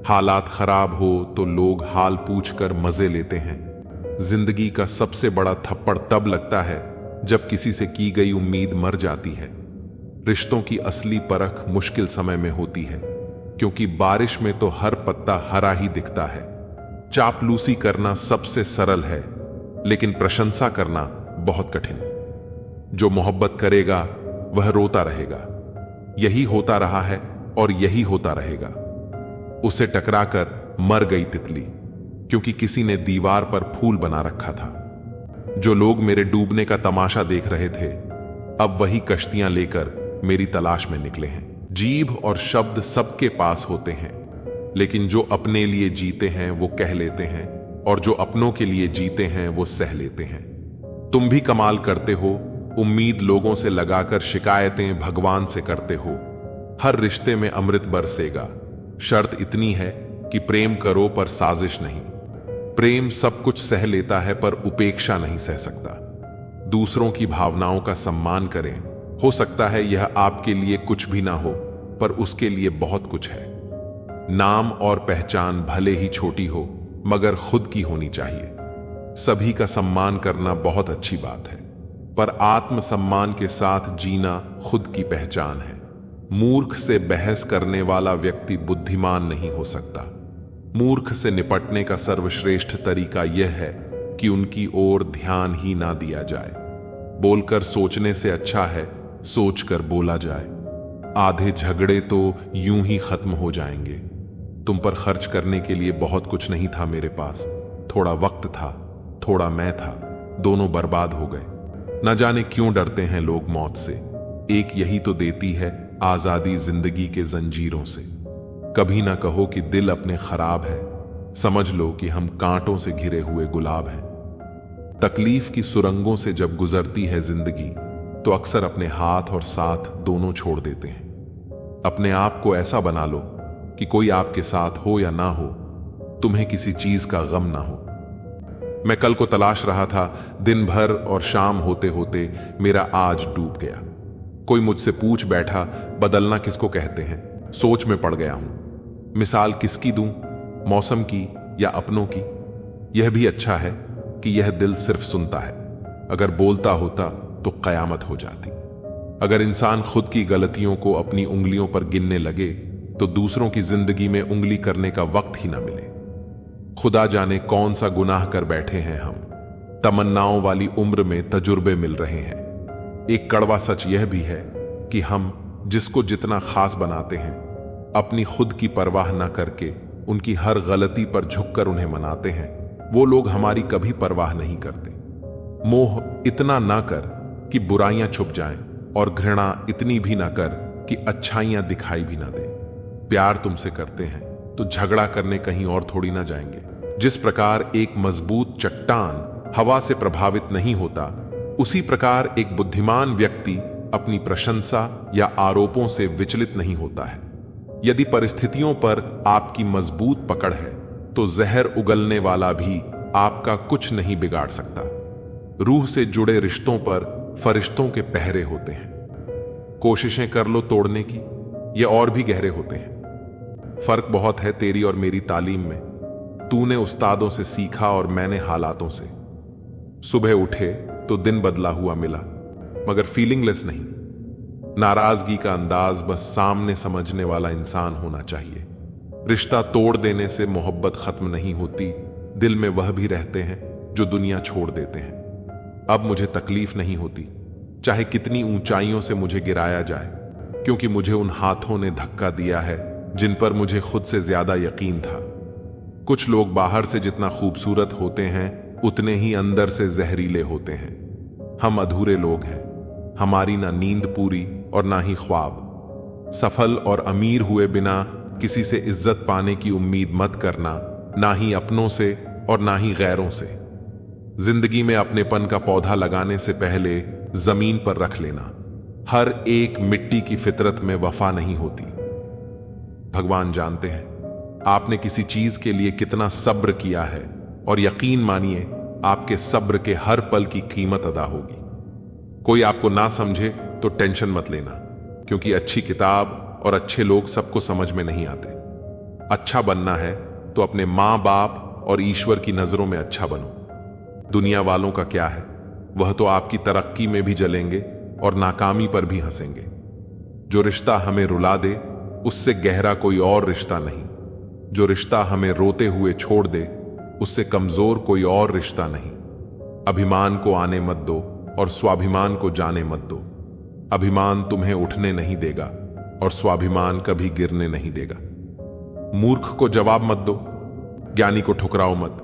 हालात खराब हो तो लोग हाल पूछकर मजे लेते हैं। जिंदगी का सबसे बड़ा थप्पड़ तब लगता है जब किसी से की गई उम्मीद मर जाती है। रिश्तों की असली परख मुश्किल समय में होती है, क्योंकि बारिश में तो हर पत्ता हरा ही दिखता है। चापलूसी करना सबसे सरल है, लेकिन प्रशंसा करना बहुत कठिन। जो मोहब्बत करेगा वह रोता रहेगा। यही होता रहा है और यही होता रहेगा। उसे टकराकर मर गई तितली, क्योंकि किसी ने दीवार पर फूल बना रखा था। जो लोग मेरे डूबने का तमाशा देख रहे थे, अब वही कश्तियां लेकर मेरी तलाश में निकले हैं। जीभ और शब्द सबके पास होते हैं, लेकिन जो अपने लिए जीते हैं वो कह लेते हैं, और जो अपनों के लिए जीते हैं वो सह लेते हैं। तुम भी कमाल करते हो, उम्मीद लोगों से लगाकर शिकायतें भगवान से करते हो। हर रिश्ते में अमृत बरसेगा, शर्त इतनी है कि प्रेम करो पर साजिश नहीं। प्रेम सब कुछ सह लेता है पर उपेक्षा नहीं सह सकता। दूसरों की भावनाओं का सम्मान करें। हो सकता है यह आपके लिए कुछ भी ना हो, पर उसके लिए बहुत कुछ है। नाम और पहचान भले ही छोटी हो, मगर खुद की होनी चाहिए। सभी का सम्मान करना बहुत अच्छी बात है, पर आत्मसम्मान के साथ जीना खुद की पहचान है। मूर्ख से बहस करने वाला व्यक्ति बुद्धिमान नहीं हो सकता। मूर्ख से निपटने का सर्वश्रेष्ठ तरीका यह है कि उनकी ओर ध्यान ही ना दिया जाए। बोलकर सोचने से अच्छा है सोचकर बोला जाए। आधे झगड़े तो यूं ही खत्म हो जाएंगे। तुम पर खर्च करने के लिए बहुत कुछ नहीं था मेरे पास। थोड़ा वक्त था, थोड़ा मैं था, दोनों बर्बाद हो गए। न जाने क्यों डरते हैं लोग मौत से। एक यही तो देती है आजादी जिंदगी के जंजीरों से। कभी ना कहो कि दिल अपने खराब है, समझ लो कि हम कांटों से घिरे हुए गुलाब हैं। तकलीफ की सुरंगों से जब गुजरती है जिंदगी, तो अक्सर अपने हाथ और साथ दोनों छोड़ देते हैं। अपने आप को ऐसा बना लो कि कोई आपके साथ हो या ना हो, तुम्हें किसी चीज का गम ना हो। मैं कल को तलाश रहा था, दिन भर और शाम होते होते मेरा आज डूब गया। कोई मुझसे पूछ बैठा, बदलना किसको कहते हैं? सोच में पड़ गया हूं। मिसाल किसकी दूं, मौसम की या अपनों की? यह भी अच्छा है कि यह दिल सिर्फ सुनता है। अगर बोलता होता तो कयामत हो जाती। अगर इंसान खुद की गलतियों को अपनी उंगलियों पर गिनने लगे, तो दूसरों की जिंदगी में उंगली करने का वक्त ही ना मिले। खुदा जाने कौन सा गुनाह कर बैठे हैं हम। तमन्नाओं वाली उम्र में तजुर्बे मिल रहे हैं। एक कड़वा सच यह भी है कि हम जिसको जितना खास बनाते हैं, अपनी खुद की परवाह न करके उनकी हर गलती पर झुककर उन्हें मनाते हैं, वो लोग हमारी कभी परवाह नहीं करते। मोह इतना ना कर कि बुराइयां छुप जाएं, और घृणा इतनी भी ना कर कि अच्छाइयां दिखाई भी ना दें। प्यार तुमसे करते हैं तो झगड़ा करने कहीं और थोड़ी ना जाएंगे। जिस प्रकार एक मजबूत चट्टान हवा से प्रभावित नहीं होता, उसी प्रकार एक बुद्धिमान व्यक्ति अपनी प्रशंसा या आरोपों से विचलित नहीं होता है। यदि परिस्थितियों पर आपकी मजबूत पकड़ है, तो जहर उगलने वाला भी आपका कुछ नहीं बिगाड़ सकता। रूह से जुड़े रिश्तों पर फरिश्तों के पहरे होते हैं। कोशिशें कर लो तोड़ने की, ये और भी गहरे होते हैं। फर्क बहुत है तेरी और मेरी तालीम में। तूने उस्तादों से सीखा और मैंने हालातों से। सुबह उठे तो दिन बदला हुआ मिला, मगर फीलिंगलेस नहीं। नाराजगी का अंदाज बस सामने समझने वाला इंसान होना चाहिए। रिश्ता तोड़ देने से मोहब्बत खत्म नहीं होती, दिल में वह भी रहते हैं जो दुनिया छोड़ देते हैं। अब मुझे तकलीफ नहीं होती, चाहे कितनी ऊंचाइयों से मुझे गिराया जाए, क्योंकि मुझे उन हाथों ने धक्का दिया है जिन पर मुझे खुद से ज्यादा यकीन था। कुछ लोग बाहर से जितना खूबसूरत होते हैं, उतने ही अंदर से जहरीले होते हैं। हम अधूरे लोग हैं, हमारी ना नींद पूरी और ना ही ख्वाब। सफल और अमीर हुए बिना किसी से इज्जत पाने की उम्मीद मत करना, ना ही अपनों से और ना ही गैरों से। जिंदगी में अपनेपन का पौधा लगाने से पहले जमीन पर रख लेना। हर एक मिट्टी की फितरत में वफा नहीं होती। भगवान जानते हैं आपने किसी चीज के लिए कितना सब्र किया है, और यकीन मानिए आपके सब्र के हर पल की कीमत अदा होगी। कोई आपको ना समझे तो टेंशन मत लेना, क्योंकि अच्छी किताब और अच्छे लोग सबको समझ में नहीं आते। अच्छा बनना है तो अपने मां बाप और ईश्वर की नजरों में अच्छा बनो। दुनिया वालों का क्या है, वह तो आपकी तरक्की में भी जलेंगे और नाकामी पर भी हंसेंगे। जो रिश्ता हमें रुला दे उससे गहरा कोई और रिश्ता नहीं। जो रिश्ता हमें रोते हुए छोड़ दे उससे कमजोर कोई और रिश्ता नहीं। अभिमान को आने मत दो और स्वाभिमान को जाने मत दो। अभिमान तुम्हें उठने नहीं देगा और स्वाभिमान कभी गिरने नहीं देगा। मूर्ख को जवाब मत दो, ज्ञानी को ठुकराओ मत,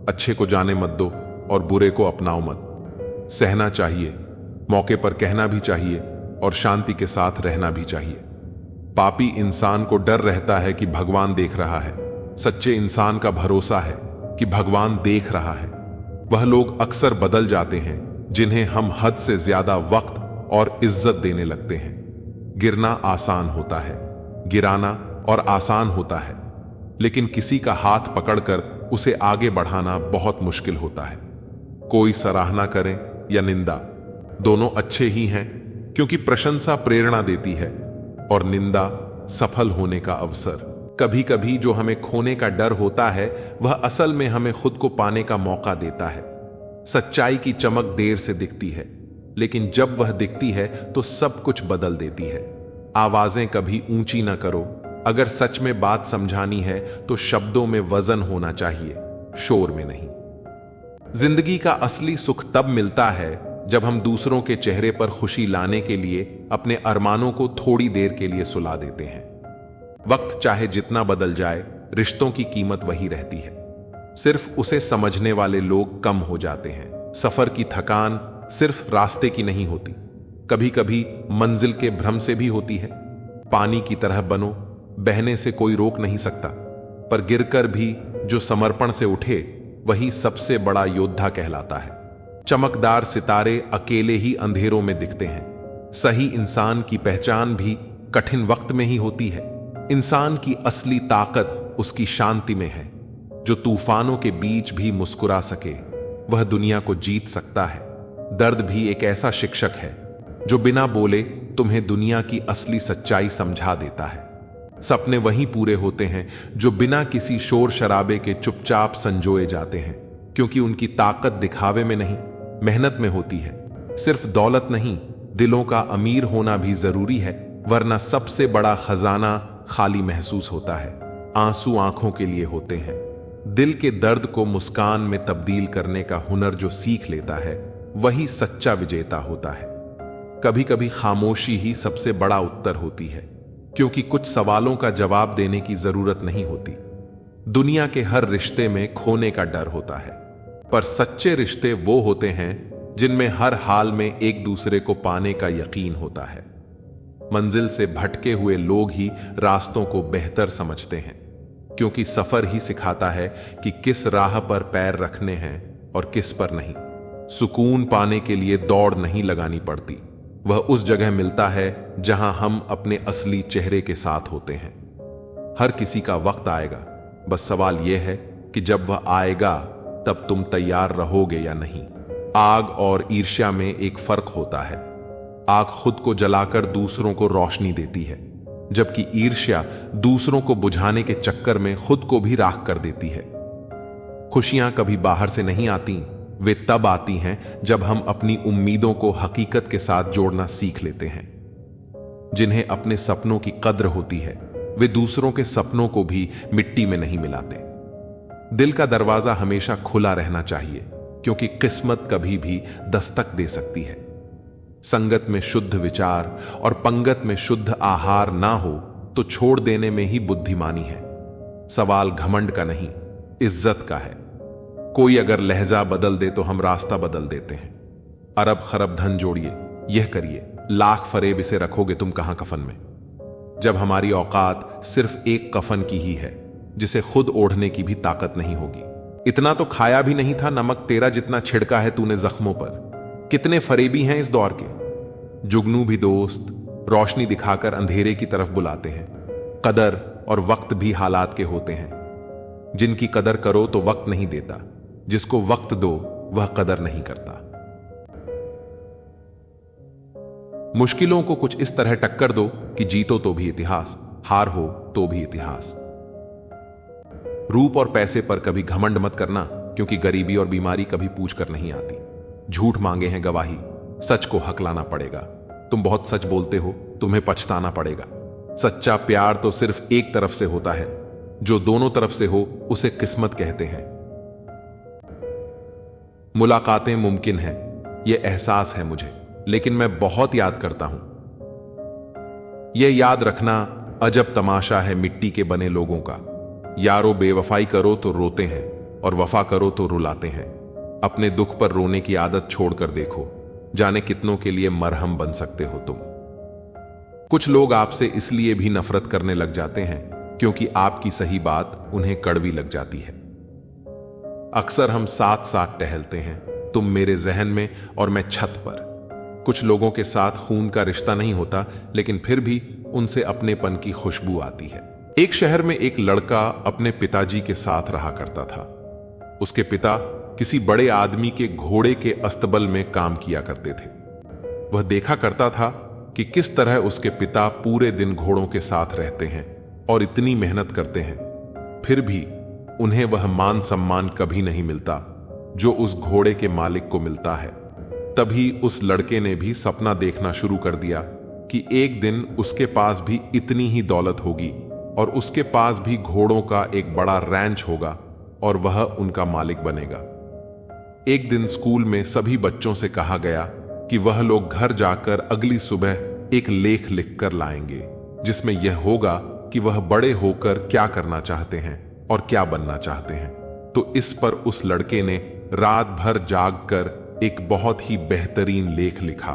अच्छे को जाने मत दो और बुरे को अपनाओ मत। सहना चाहिए, मौके पर कहना भी चाहिए और शांति के साथ रहना भी चाहिए। पापी इंसान को डर रहता है कि भगवान देख रहा है। सच्चे इंसान का भरोसा है कि भगवान देख रहा है। वह लोग अक्सर बदल जाते हैं जिन्हें हम हद से ज्यादा वक्त और इज्जत देने लगते हैं। गिरना आसान होता है, गिराना और आसान होता है, लेकिन किसी का हाथ पकड़कर उसे आगे बढ़ाना बहुत मुश्किल होता है। कोई सराहना करे या निंदा, दोनों अच्छे ही हैं, क्योंकि प्रशंसा प्रेरणा देती है और निंदा सफल होने का अवसर। कभी कभी जो हमें खोने का डर होता है वह असल में हमें खुद को पाने का मौका देता है। सच्चाई की चमक देर से दिखती है, लेकिन जब वह दिखती है तो सब कुछ बदल देती है। आवाजें कभी ऊंची ना करो। अगर सच में बात समझानी है तो शब्दों में वजन होना चाहिए, शोर में नहीं। जिंदगी का असली सुख तब मिलता है जब हम दूसरों के चेहरे पर खुशी लाने के लिए अपने अरमानों को थोड़ी देर के लिए सुला देते हैं। वक्त चाहे जितना बदल जाए, रिश्तों की कीमत वही रहती है। सिर्फ उसे समझने वाले लोग कम हो जाते हैं। सफर की थकान सिर्फ रास्ते की नहीं होती, कभी कभी मंजिल के भ्रम से भी होती है। पानी की तरह बनो, बहने से कोई रोक नहीं सकता, पर गिरकर भी जो समर्पण से उठे वही सबसे बड़ा योद्धा कहलाता है। चमकदार सितारे अकेले ही अंधेरों में दिखते हैं। सही इंसान की पहचान भी कठिन वक्त में ही होती है। इंसान की असली ताकत उसकी शांति में है। जो तूफानों के बीच भी मुस्कुरा सके वह दुनिया को जीत सकता है। दर्द भी एक ऐसा शिक्षक है जो बिना बोले तुम्हें दुनिया की असली सच्चाई समझा देता है। सपने वही पूरे होते हैं जो बिना किसी शोर शराबे के चुपचाप संजोए जाते हैं, क्योंकि उनकी ताकत दिखावे में नहीं, मेहनत में होती है। सिर्फ दौलत नहीं, दिलों का अमीर होना भी जरूरी है, वरना सबसे बड़ा खजाना खाली महसूस होता है। आंसू आंखों के लिए होते हैं। दिल के दर्द को मुस्कान में तब्दील करने का हुनर जो सीख लेता है वही सच्चा विजेता होता है। कभी कभी खामोशी ही सबसे बड़ा उत्तर होती है, क्योंकि कुछ सवालों का जवाब देने की जरूरत नहीं होती। दुनिया के हर रिश्ते में खोने का डर होता है, पर सच्चे रिश्ते वो होते हैं जिनमें हर हाल में एक दूसरे को पाने का यकीन होता है। मंजिल से भटके हुए लोग ही रास्तों को बेहतर समझते हैं, क्योंकि सफर ही सिखाता है कि किस राह पर पैर रखने हैं और किस पर नहीं। सुकून पाने के लिए दौड़ नहीं लगानी पड़ती, वह उस जगह मिलता है जहां हम अपने असली चेहरे के साथ होते हैं। हर किसी का वक्त आएगा, बस सवाल यह है कि जब वह आएगा तब तुम तैयार रहोगे या नहीं। आग और ईर्ष्या में एक फर्क होता है। आग खुद को जलाकर दूसरों को रोशनी देती है, जबकि ईर्ष्या दूसरों को बुझाने के चक्कर में खुद को भी राख कर देती है। खुशियां कभी बाहर से नहीं आती, वे तब आती हैं जब हम अपनी उम्मीदों को हकीकत के साथ जोड़ना सीख लेते हैं। जिन्हें अपने सपनों की कद्र होती है वे दूसरों के सपनों को भी मिट्टी में नहीं मिलाते। दिल का दरवाजा हमेशा खुला रहना चाहिए, क्योंकि किस्मत कभी भी दस्तक दे सकती है। संगत में शुद्ध विचार और पंगत में शुद्ध आहार ना हो तो छोड़ देने में ही बुद्धिमानी है। सवाल घमंड का नहीं, इज्जत का है। कोई अगर लहजा बदल दे तो हम रास्ता बदल देते हैं। अरब खरब धन जोड़िए, यह करिए, लाख फरेब इसे रखोगे तुम कहां कफन में। जब हमारी औकात सिर्फ एक कफन की ही है जिसे खुद ओढ़ने की भी ताकत नहीं होगी। इतना तो खाया भी नहीं था नमक तेरा जितना छिड़का है तूने जख्मों पर। कितने फरेबी हैं इस दौर के। जुगनू भी दोस्त रोशनी दिखाकर अंधेरे की तरफ बुलाते हैं। कदर और वक्त भी हालात के होते हैं। जिनकी कदर करो तो वक्त नहीं देता, जिसको वक्त दो वह कदर नहीं करता। मुश्किलों को कुछ इस तरह टक्कर दो कि जीतो तो भी इतिहास, हार हो तो भी इतिहास। रूप और पैसे पर कभी घमंड मत करना, क्योंकि गरीबी और बीमारी कभी पूछ कर नहीं आती। झूठ मांगे हैं गवाही, सच को हक लाना पड़ेगा। तुम बहुत सच बोलते हो, तुम्हें पछताना पड़ेगा। सच्चा प्यार तो सिर्फ एक तरफ से होता है, जो दोनों तरफ से हो उसे किस्मत कहते हैं। मुलाकातें मुमकिन हैं, यह एहसास है मुझे, लेकिन मैं बहुत याद करता हूं। यह याद रखना अजब तमाशा है मिट्टी के बने लोगों का। यारो बेवफाई करो तो रोते हैं और वफा करो तो रुलाते हैं। अपने दुख पर रोने की आदत छोड़कर देखो, जाने कितनों के लिए मरहम बन सकते हो तुम। कुछ लोग आपसे इसलिए भी नफरत करने लग जाते हैं क्योंकि आपकी सही बात उन्हें कड़वी लग जाती है। अक्सर हम साथ साथ टहलते हैं, तुम मेरे जहन में और मैं छत पर। कुछ लोगों के साथ खून का रिश्ता नहीं होता, लेकिन फिर भी उनसे अपनेपन की खुशबू आती है। एक शहर में एक लड़का अपने पिताजी के साथ रहा करता था। उसके पिता किसी बड़े आदमी के घोड़े के अस्तबल में काम किया करते थे। वह देखा करता था कि किस तरह उसके पिता पूरे दिन घोड़ों के साथ रहते हैं और इतनी मेहनत करते हैं, फिर भी उन्हें वह मान सम्मान कभी नहीं मिलता जो उस घोड़े के मालिक को मिलता है। तभी उस लड़के ने भी सपना देखना शुरू कर दिया कि एक दिन उसके पास भी इतनी ही दौलत होगी और उसके पास भी घोड़ों का एक बड़ा रैंच होगा और वह उनका मालिक बनेगा। एक दिन स्कूल में सभी बच्चों से कहा गया कि वह लोग घर जाकर अगली सुबह एक लेख लिखकर लाएंगे, जिसमें यह होगा कि वह बड़े होकर क्या करना चाहते हैं और क्या बनना चाहते हैं। तो इस पर उस लड़के ने रात भर जागकर एक बहुत ही बेहतरीन लेख लिखा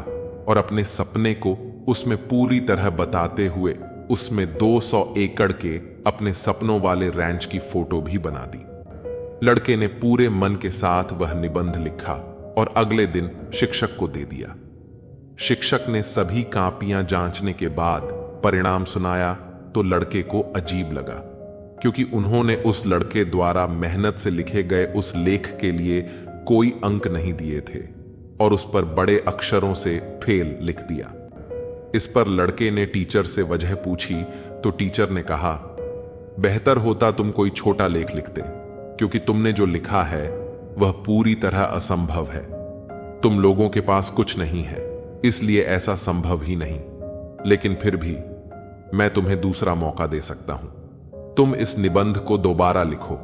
और अपने सपने को उसमें पूरी तरह बताते हुए उसमें 200 एकड़ के अपने सपनों वाले रैंच की फोटो भी बना दी। लड़के ने पूरे मन के साथ वह निबंध लिखा और अगले दिन शिक्षक को दे दिया। शिक्षक ने सभी कापियां जांचने के बाद परिणाम सुनाया तो लड़के को अजीब लगा, क्योंकि उन्होंने उस लड़के द्वारा मेहनत से लिखे गए उस लेख के लिए कोई अंक नहीं दिए थे और उस पर बड़े अक्षरों से फेल लिख दिया। इस पर लड़के ने टीचर से वजह पूछी तो टीचर ने कहा, बेहतर होता तुम कोई छोटा लेख लिखते, क्योंकि तुमने जो लिखा है वह पूरी तरह असंभव है। तुम लोगों के पास कुछ नहीं है, इसलिए ऐसा संभव ही नहीं। लेकिन फिर भी मैं तुम्हें दूसरा मौका दे सकता हूं। तुम इस निबंध को दोबारा लिखो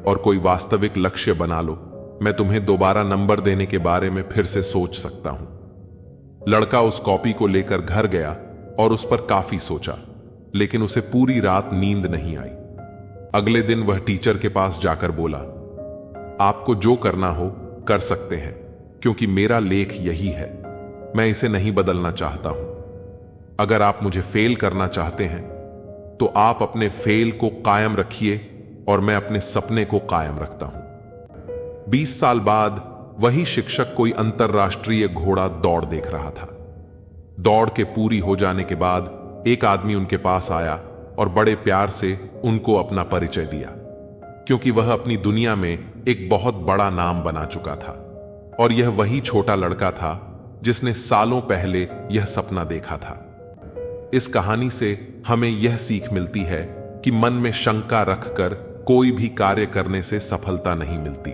और कोई वास्तविक लक्ष्य बना लो। मैं तुम्हें दोबारा नंबर देने के बारे में फिर से सोच सकता हूं। लड़का उस कॉपी को लेकर घर गया और उस पर काफी सोचा, लेकिन उसे पूरी रात नींद नहीं आई। अगले दिन वह टीचर के पास जाकर बोला, आपको जो करना हो कर सकते हैं, क्योंकि मेरा लेख यही है। मैं इसे नहीं बदलना चाहता हूं। अगर आप मुझे फेल करना चाहते हैं तो आप अपने फेल को कायम रखिए और मैं अपने सपने को कायम रखता हूं। 20 साल बाद वही शिक्षक कोई अंतरराष्ट्रीय घोड़ा दौड़ देख रहा था। दौड़ के पूरी हो जाने के बाद एक आदमी उनके पास आया और बड़े प्यार से उनको अपना परिचय दिया, क्योंकि वह अपनी दुनिया में एक बहुत बड़ा नाम बना चुका था और यह वही छोटा लड़का था जिसने सालों पहले यह सपना देखा था। इस कहानी से हमें यह सीख मिलती है कि मन में शंका रखकर कोई भी कार्य करने से सफलता नहीं मिलती।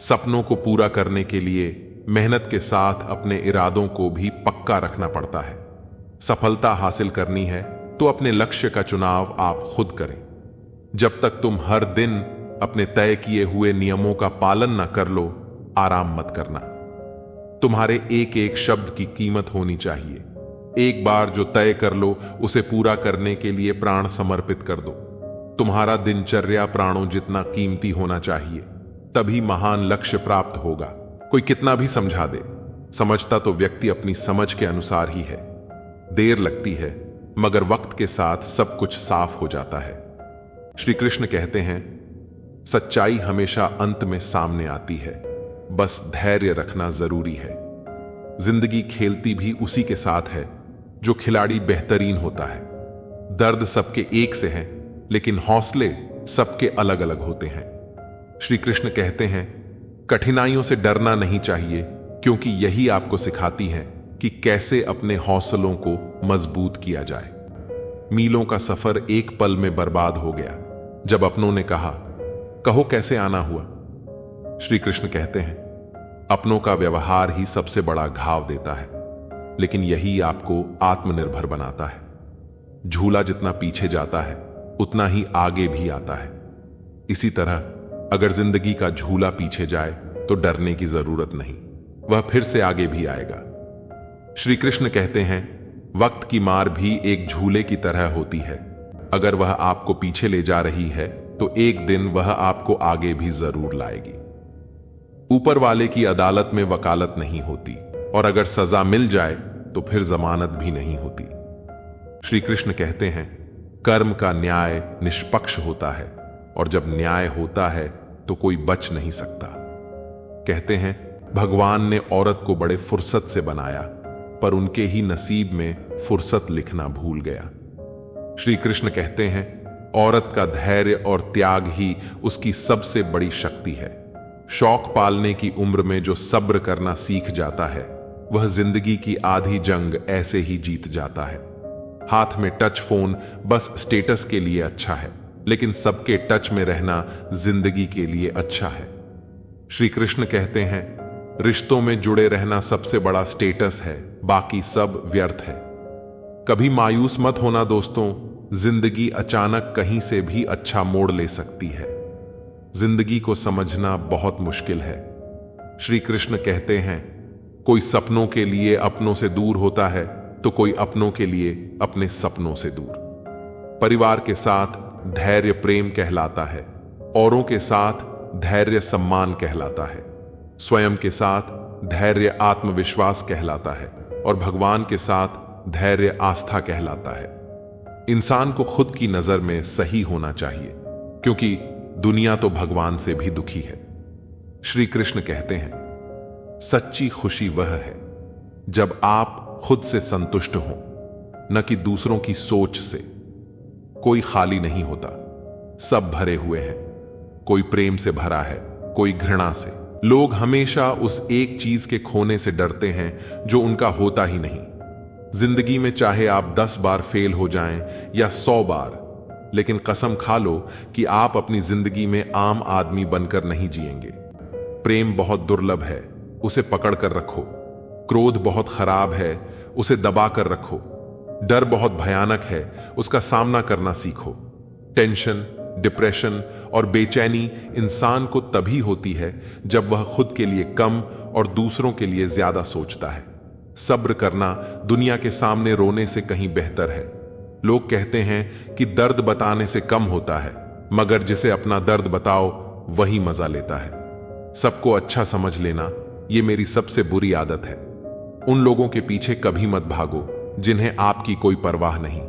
सपनों को पूरा करने के लिए मेहनत के साथ अपने इरादों को भी पक्का रखना पड़ता है। सफलता हासिल करनी है तो अपने लक्ष्य का चुनाव आप खुद करें। जब तक तुम हर दिन अपने तय किए हुए नियमों का पालन न कर लो, आराम मत करना। तुम्हारे एक एक शब्द की कीमत होनी चाहिए। एक बार जो तय कर लो उसे पूरा करने के लिए प्राण समर्पित कर दो। तुम्हारा दिनचर्या प्राणों जितना कीमती होना चाहिए, तभी महान लक्ष्य प्राप्त होगा। कोई कितना भी समझा दे, समझता तो व्यक्ति अपनी समझ के अनुसार ही है। देर लगती है, मगर वक्त के साथ सब कुछ साफ हो जाता है। श्री कृष्ण कहते हैं, सच्चाई हमेशा अंत में सामने आती है, बस धैर्य रखना जरूरी है। जिंदगी खेलती भी उसी के साथ है जो खिलाड़ी बेहतरीन होता है। दर्द सबके एक से हैं, लेकिन हौसले सबके अलग अलग होते हैं। श्री कृष्ण कहते हैं, कठिनाइयों से डरना नहीं चाहिए, क्योंकि यही आपको सिखाती है कि कैसे अपने हौसलों को मजबूत किया जाए। मीलों का सफर एक पल में बर्बाद हो गया जब अपनों ने कहा, कहो कैसे आना हुआ। श्री कृष्ण कहते हैं, अपनों का व्यवहार ही सबसे बड़ा घाव देता है, लेकिन यही आपको आत्मनिर्भर बनाता है। झूला जितना पीछे जाता है उतना ही आगे भी आता है। इसी तरह अगर जिंदगी का झूला पीछे जाए तो डरने की जरूरत नहीं, वह फिर से आगे भी आएगा। श्री कृष्ण कहते हैं, वक्त की मार भी एक झूले की तरह होती है। अगर वह आपको पीछे ले जा रही है तो एक दिन वह आपको आगे भी जरूर लाएगी। ऊपर वाले की अदालत में वकालत नहीं होती, और अगर सजा मिल जाए तो फिर जमानत भी नहीं होती। श्री कृष्ण कहते हैं, कर्म का न्याय निष्पक्ष होता है, और जब न्याय होता है तो कोई बच नहीं सकता। कहते हैं, भगवान ने औरत को बड़े फुर्सत से बनाया, पर उनके ही नसीब में फुर्सत लिखना भूल गया। श्री कृष्ण कहते हैं, औरत का धैर्य और त्याग ही उसकी सबसे बड़ी शक्ति है। शौक पालने की उम्र में जो सब्र करना सीख जाता है, वह जिंदगी की आधी जंग ऐसे ही जीत जाता है। हाथ में टच फोन बस स्टेटस के लिए अच्छा है, लेकिन सबके टच में रहना जिंदगी के लिए अच्छा है। श्री कृष्ण कहते हैं, रिश्तों में जुड़े रहना सबसे बड़ा स्टेटस है, बाकी सब व्यर्थ है। कभी मायूस मत होना दोस्तों, जिंदगी अचानक कहीं से भी अच्छा मोड़ ले सकती है। जिंदगी को समझना बहुत मुश्किल है। श्री कृष्ण कहते हैं, कोई सपनों के लिए अपनों से दूर होता है तो कोई अपनों के लिए अपने सपनों से दूर। परिवार के साथ धैर्य प्रेम कहलाता है, औरों के साथ धैर्य सम्मान कहलाता है, स्वयं के साथ धैर्य आत्मविश्वास कहलाता है, और भगवान के साथ धैर्य आस्था कहलाता है। इंसान को खुद की नजर में सही होना चाहिए, क्योंकि दुनिया तो भगवान से भी दुखी है। श्री कृष्ण कहते हैं, सच्ची खुशी वह है जब आप खुद से संतुष्ट हो, न कि दूसरों की सोच से। कोई खाली नहीं होता, सब भरे हुए हैं। कोई प्रेम से भरा है, कोई घृणा से। लोग हमेशा उस एक चीज के खोने से डरते हैं जो उनका होता ही नहीं। जिंदगी में चाहे आप 10 बार फेल हो जाएं या 100 बार, लेकिन कसम खा लो कि आप अपनी जिंदगी में आम आदमी बनकर नहीं जिएंगे। प्रेम बहुत दुर्लभ है, उसे पकड़ कर रखो। क्रोध बहुत खराब है, उसे दबा कर रखो। डर बहुत भयानक है, उसका सामना करना सीखो। टेंशन, डिप्रेशन और बेचैनी इंसान को तभी होती है जब वह खुद के लिए कम और दूसरों के लिए ज्यादा सोचता है। सब्र करना दुनिया के सामने रोने से कहीं बेहतर है। लोग कहते हैं कि दर्द बताने से कम होता है, मगर जिसे अपना दर्द बताओ वही मजा लेता है। सबको अच्छा समझ लेना ये मेरी सबसे बुरी आदत है। उन लोगों के पीछे कभी मत भागो जिन्हें आपकी कोई परवाह नहीं।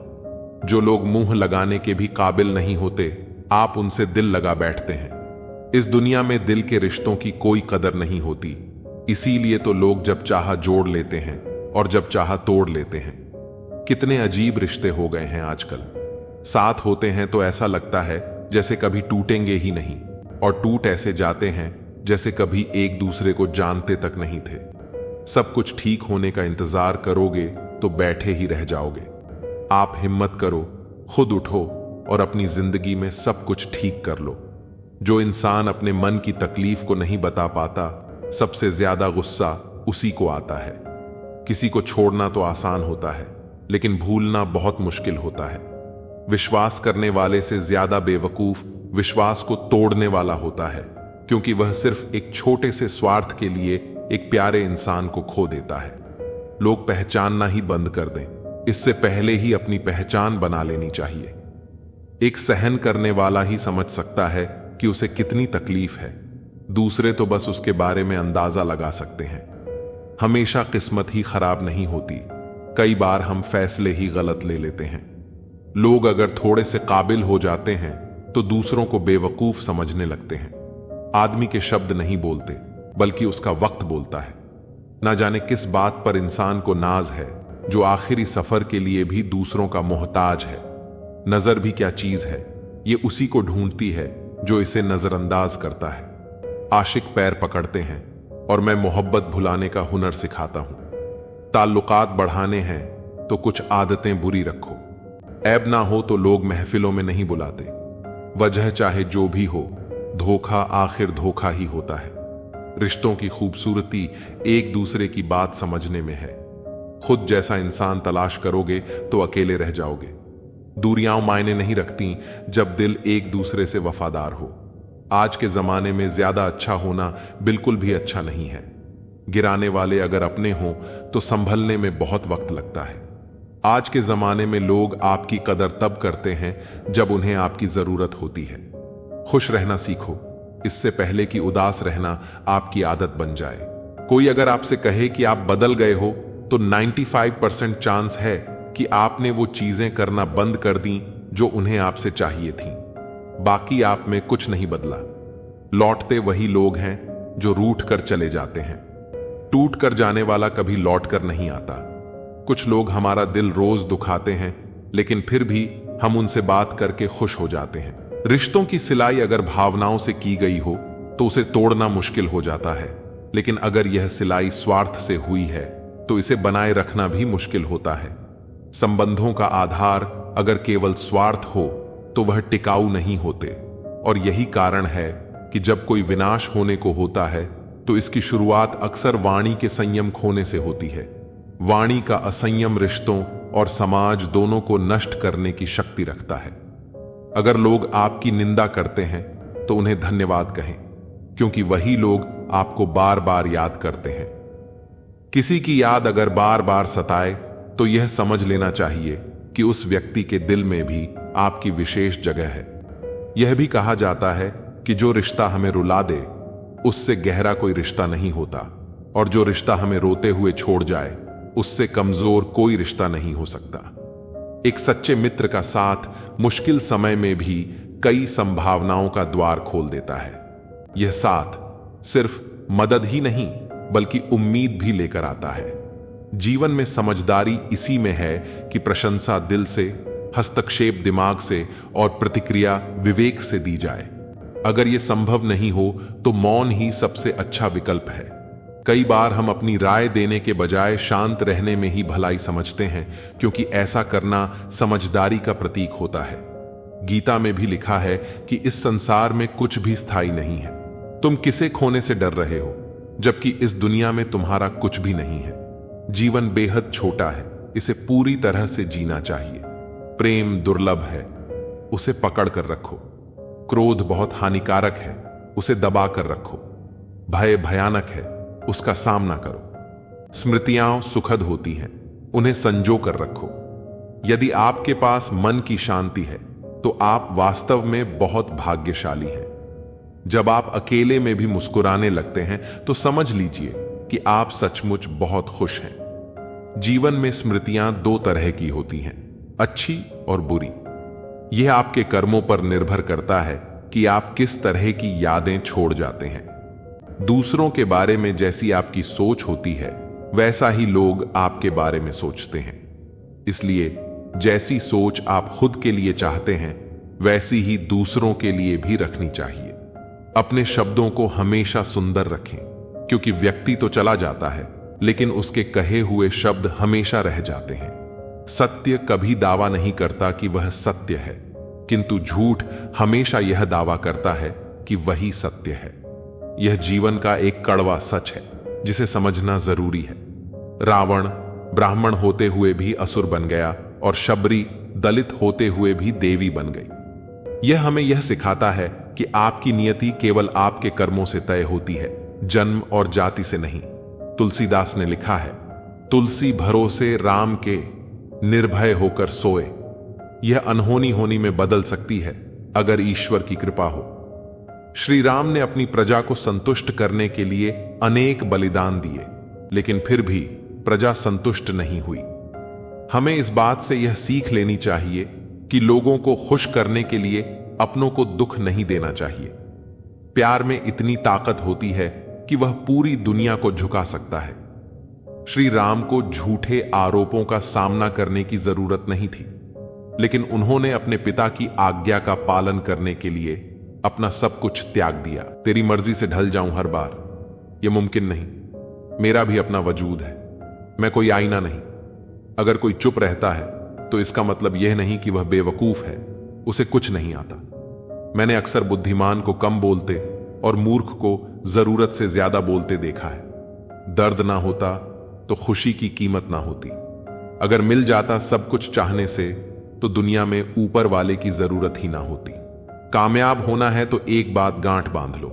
जो लोग मुंह लगाने के भी काबिल नहीं होते, आप उनसे दिल लगा बैठते हैं। इस दुनिया में दिल के रिश्तों की कोई कदर नहीं होती, इसीलिए तो लोग जब चाहा जोड़ लेते हैं और जब चाहा तोड़ लेते हैं। कितने अजीब रिश्ते हो गए हैं आजकल। साथ होते हैं तो ऐसा लगता है जैसे कभी टूटेंगे ही नहीं, और टूट ऐसे जाते हैं जैसे कभी एक दूसरे को जानते तक नहीं थे। सब कुछ ठीक होने का इंतजार करोगे तो बैठे ही रह जाओगे। आप हिम्मत करो, खुद उठो और अपनी जिंदगी में सब कुछ ठीक कर लो। जो इंसान अपने मन की तकलीफ को नहीं बता पाता, सबसे ज्यादा गुस्सा उसी को आता है। किसी को छोड़ना तो आसान होता है, लेकिन भूलना बहुत मुश्किल होता है। विश्वास करने वाले से ज्यादा बेवकूफ विश्वास को तोड़ने वाला होता है, क्योंकि वह सिर्फ एक छोटे से स्वार्थ के लिए एक प्यारे इंसान को खो देता है। लोग पहचानना ही बंद कर दें, इससे पहले ही अपनी पहचान बना लेनी चाहिए। एक सहन करने वाला ही समझ सकता है कि उसे कितनी तकलीफ है, दूसरे तो बस उसके बारे में अंदाजा लगा सकते हैं। हमेशा किस्मत ही खराब नहीं होती, कई बार हम फैसले ही गलत ले लेते हैं। लोग अगर थोड़े से काबिल हो जाते हैं तो दूसरों को बेवकूफ समझने लगते हैं। आदमी के शब्द नहीं बोलते, बल्कि उसका वक्त बोलता है। ना जाने किस बात पर इंसान को नाज है, जो आखिरी सफर के लिए भी दूसरों का मोहताज है। नजर भी क्या चीज है, ये उसी को ढूंढती है जो इसे नजरअंदाज करता है। आशिक पैर पकड़ते हैं और मैं मोहब्बत भुलाने का हुनर सिखाता हूं। ताल्लुकात बढ़ाने हैं तो कुछ आदतें बुरी रखो। ऐब ना हो तो लोग महफिलों में नहीं बुलाते। वजह चाहे जो भी हो, धोखा आखिर धोखा ही होता है। रिश्तों की खूबसूरती एक दूसरे की बात समझने में है। खुद जैसा इंसान तलाश करोगे तो अकेले रह जाओगे। दूरियां मायने नहीं रखती जब दिल एक दूसरे से वफादार हो। आज के जमाने में ज्यादा अच्छा होना बिल्कुल भी अच्छा नहीं है। गिराने वाले अगर अपने हों तो संभलने में बहुत वक्त लगता है। आज के जमाने में लोग आपकी कदर तब करते हैं जब उन्हें आपकी जरूरत होती है। खुश रहना सीखो, इससे पहले कि उदास रहना आपकी आदत बन जाए। कोई अगर आपसे कहे कि आप बदल गए हो तो 95% चांस है कि आपने वो चीजें करना बंद कर दी जो उन्हें आपसे चाहिए थीं। बाकी आप में कुछ नहीं बदला। लौटते वही लोग हैं जो रूठ कर चले जाते हैं। टूट कर जाने वाला कभी लौट कर नहीं आता। कुछ लोग हमारा दिल रोज दुखाते हैं, लेकिन फिर भी हम उनसे बात करके खुश हो जाते हैं। रिश्तों की सिलाई अगर भावनाओं से की गई हो तो उसे तोड़ना मुश्किल हो जाता है, लेकिन अगर यह सिलाई स्वार्थ से हुई है तो इसे बनाए रखना भी मुश्किल होता है। संबंधों का आधार अगर केवल स्वार्थ हो तो वह टिकाऊ नहीं होते, और यही कारण है कि जब कोई विनाश होने को होता है तो इसकी शुरुआत अक्सर वाणी के संयम खोने से होती है। वाणी का असंयम रिश्तों और समाज दोनों को नष्ट करने की शक्ति रखता है। अगर लोग आपकी निंदा करते हैं तो उन्हें धन्यवाद कहें, क्योंकि वही लोग आपको बार बार याद करते हैं। किसी की याद अगर बार बार सताए तो यह समझ लेना चाहिए कि उस व्यक्ति के दिल में भी आपकी विशेष जगह है। यह भी कहा जाता है कि जो रिश्ता हमें रुला दे उससे गहरा कोई रिश्ता नहीं होता, और जो रिश्ता हमें रोते हुए छोड़ जाए उससे कमजोर कोई रिश्ता नहीं हो सकता। एक सच्चे मित्र का साथ मुश्किल समय में भी कई संभावनाओं का द्वार खोल देता है। यह साथ सिर्फ मदद ही नहीं बल्कि उम्मीद भी लेकर आता है। जीवन में समझदारी इसी में है कि प्रशंसा दिल से, हस्तक्षेप दिमाग से और प्रतिक्रिया विवेक से दी जाए। अगर यह संभव नहीं हो तो मौन ही सबसे अच्छा विकल्प है। कई बार हम अपनी राय देने के बजाय शांत रहने में ही भलाई समझते हैं, क्योंकि ऐसा करना समझदारी का प्रतीक होता है। गीता में भी लिखा है कि इस संसार में कुछ भी स्थायी नहीं है। तुम किसे खोने से डर रहे हो, जबकि इस दुनिया में तुम्हारा कुछ भी नहीं है। जीवन बेहद छोटा है, इसे पूरी तरह से जीना चाहिए। प्रेम दुर्लभ है, उसे पकड़ कर रखो। क्रोध बहुत हानिकारक है, उसे दबा कर रखो। भय भयानक है, उसका सामना करो। स्मृतियां सुखद होती हैं, उन्हें संजो कर रखो। यदि आपके पास मन की शांति है तो आप वास्तव में बहुत भाग्यशाली हैं। जब आप अकेले में भी मुस्कुराने लगते हैं तो समझ लीजिए कि आप सचमुच बहुत खुश हैं। जीवन में स्मृतियां दो तरह की होती हैं, अच्छी और बुरी। यह आपके कर्मों पर निर्भर करता है कि आप किस तरह की यादें छोड़ जाते हैं। दूसरों के बारे में जैसी आपकी सोच होती है वैसा ही लोग आपके बारे में सोचते हैं। इसलिए जैसी सोच आप खुद के लिए चाहते हैं वैसी ही दूसरों के लिए भी रखनी चाहिए। अपने शब्दों को हमेशा सुंदर रखें, क्योंकि व्यक्ति तो चला जाता है लेकिन उसके कहे हुए शब्द हमेशा रह जाते हैं। सत्य कभी दावा नहीं करता कि वह सत्य है, किंतु झूठ हमेशा यह दावा करता है कि वही सत्य है। यह जीवन का एक कड़वा सच है जिसे समझना जरूरी है। रावण ब्राह्मण होते हुए भी असुर बन गया और शबरी दलित होते हुए भी देवी बन गई। यह हमें यह सिखाता है कि आपकी नियति केवल आपके कर्मों से तय होती है, जन्म और जाति से नहीं। तुलसीदास ने लिखा है, तुलसी भरोसे राम के निर्भय होकर सोए। यह अनहोनी होनी में बदल सकती है अगर ईश्वर की कृपा हो। श्री राम ने अपनी प्रजा को संतुष्ट करने के लिए अनेक बलिदान दिए, लेकिन फिर भी प्रजा संतुष्ट नहीं हुई। हमें इस बात से यह सीख लेनी चाहिए कि लोगों को खुश करने के लिए अपनों को दुख नहीं देना चाहिए। प्यार में इतनी ताकत होती है कि वह पूरी दुनिया को झुका सकता है। श्री राम को झूठे आरोपों का सामना करने की जरूरत नहीं थी, लेकिन उन्होंने अपने पिता की आज्ञा का पालन करने के लिए अपना सब कुछ त्याग दिया। तेरी मर्जी से ढल जाऊं हर बार, यह मुमकिन नहीं। मेरा भी अपना वजूद है, मैं कोई आईना नहीं। अगर कोई चुप रहता है तो इसका मतलब यह नहीं कि वह बेवकूफ है, उसे कुछ नहीं आता। मैंने अक्सर बुद्धिमान को कम बोलते और मूर्ख को जरूरत से ज्यादा बोलते देखा है। दर्द ना होता तो खुशी की कीमत ना होती। अगर मिल जाता सब कुछ चाहने से तो दुनिया में ऊपर वाले की जरूरत ही ना होती। कामयाब होना है तो एक बात गांठ बांध लो,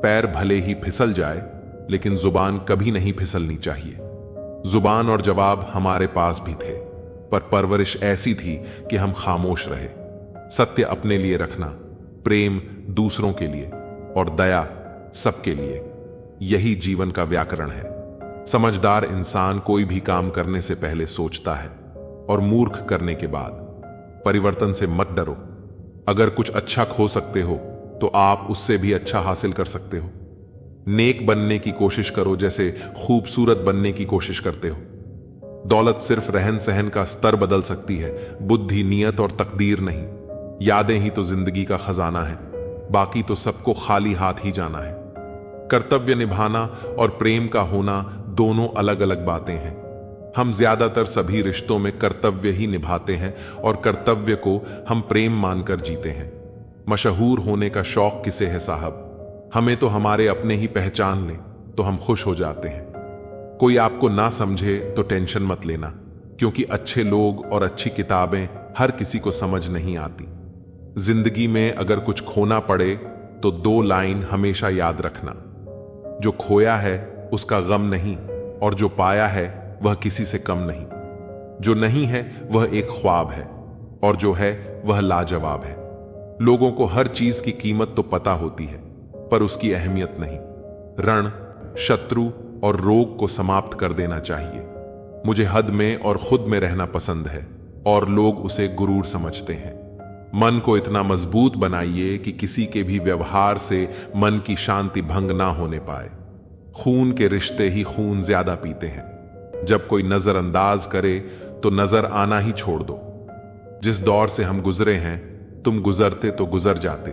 पैर भले ही फिसल जाए लेकिन जुबान कभी नहीं फिसलनी चाहिए। जुबान और जवाब हमारे पास भी थे, पर परवरिश ऐसी थी कि हम खामोश रहे। सत्य अपने लिए रखना, प्रेम दूसरों के लिए और दया सबके लिए, यही जीवन का व्याकरण है। समझदार इंसान कोई भी काम करने से पहले सोचता है और मूर्ख करने के बाद। परिवर्तन से मत डरो। अगर कुछ अच्छा खो सकते हो तो आप उससे भी अच्छा हासिल कर सकते हो। नेक बनने की कोशिश करो जैसे खूबसूरत बनने की कोशिश करते हो। दौलत सिर्फ रहन सहन का स्तर बदल सकती है, बुद्धि, नियत और तकदीर नहीं। यादें ही तो जिंदगी का खजाना है, बाकी तो सबको खाली हाथ ही जाना है। कर्तव्य निभाना और प्रेम का होना दोनों अलग अलग बातें हैं। हम ज्यादातर सभी रिश्तों में कर्तव्य ही निभाते हैं और कर्तव्य को हम प्रेम मानकर जीते हैं। मशहूर होने का शौक किसे है साहब? हमें तो हमारे अपने ही पहचान लें तो हम खुश हो जाते हैं। कोई आपको ना समझे तो टेंशन मत लेना, क्योंकि अच्छे लोग और अच्छी किताबें हर किसी को समझ नहीं आती। जिंदगी में अगर कुछ खोना पड़े तो 2 लाइन हमेशा याद रखना, जो खोया है उसका गम नहीं और जो पाया है वह किसी से कम नहीं। जो नहीं है वह एक ख्वाब है और जो है वह लाजवाब है। लोगों को हर चीज की कीमत तो पता होती है, पर उसकी अहमियत नहीं। रण, शत्रु और रोग को समाप्त कर देना चाहिए। मुझे हद में और खुद में रहना पसंद है और लोग उसे गुरूर समझते हैं। मन को इतना मजबूत बनाइए कि किसी के भी व्यवहार से मन की शांति भंग ना होने पाए। खून के रिश्ते ही खून ज्यादा पीते हैं। जब कोई नजरअंदाज करे तो नजर आना ही छोड़ दो। जिस दौर से हम गुजरे हैं, तुम गुजरते तो गुजर जाते।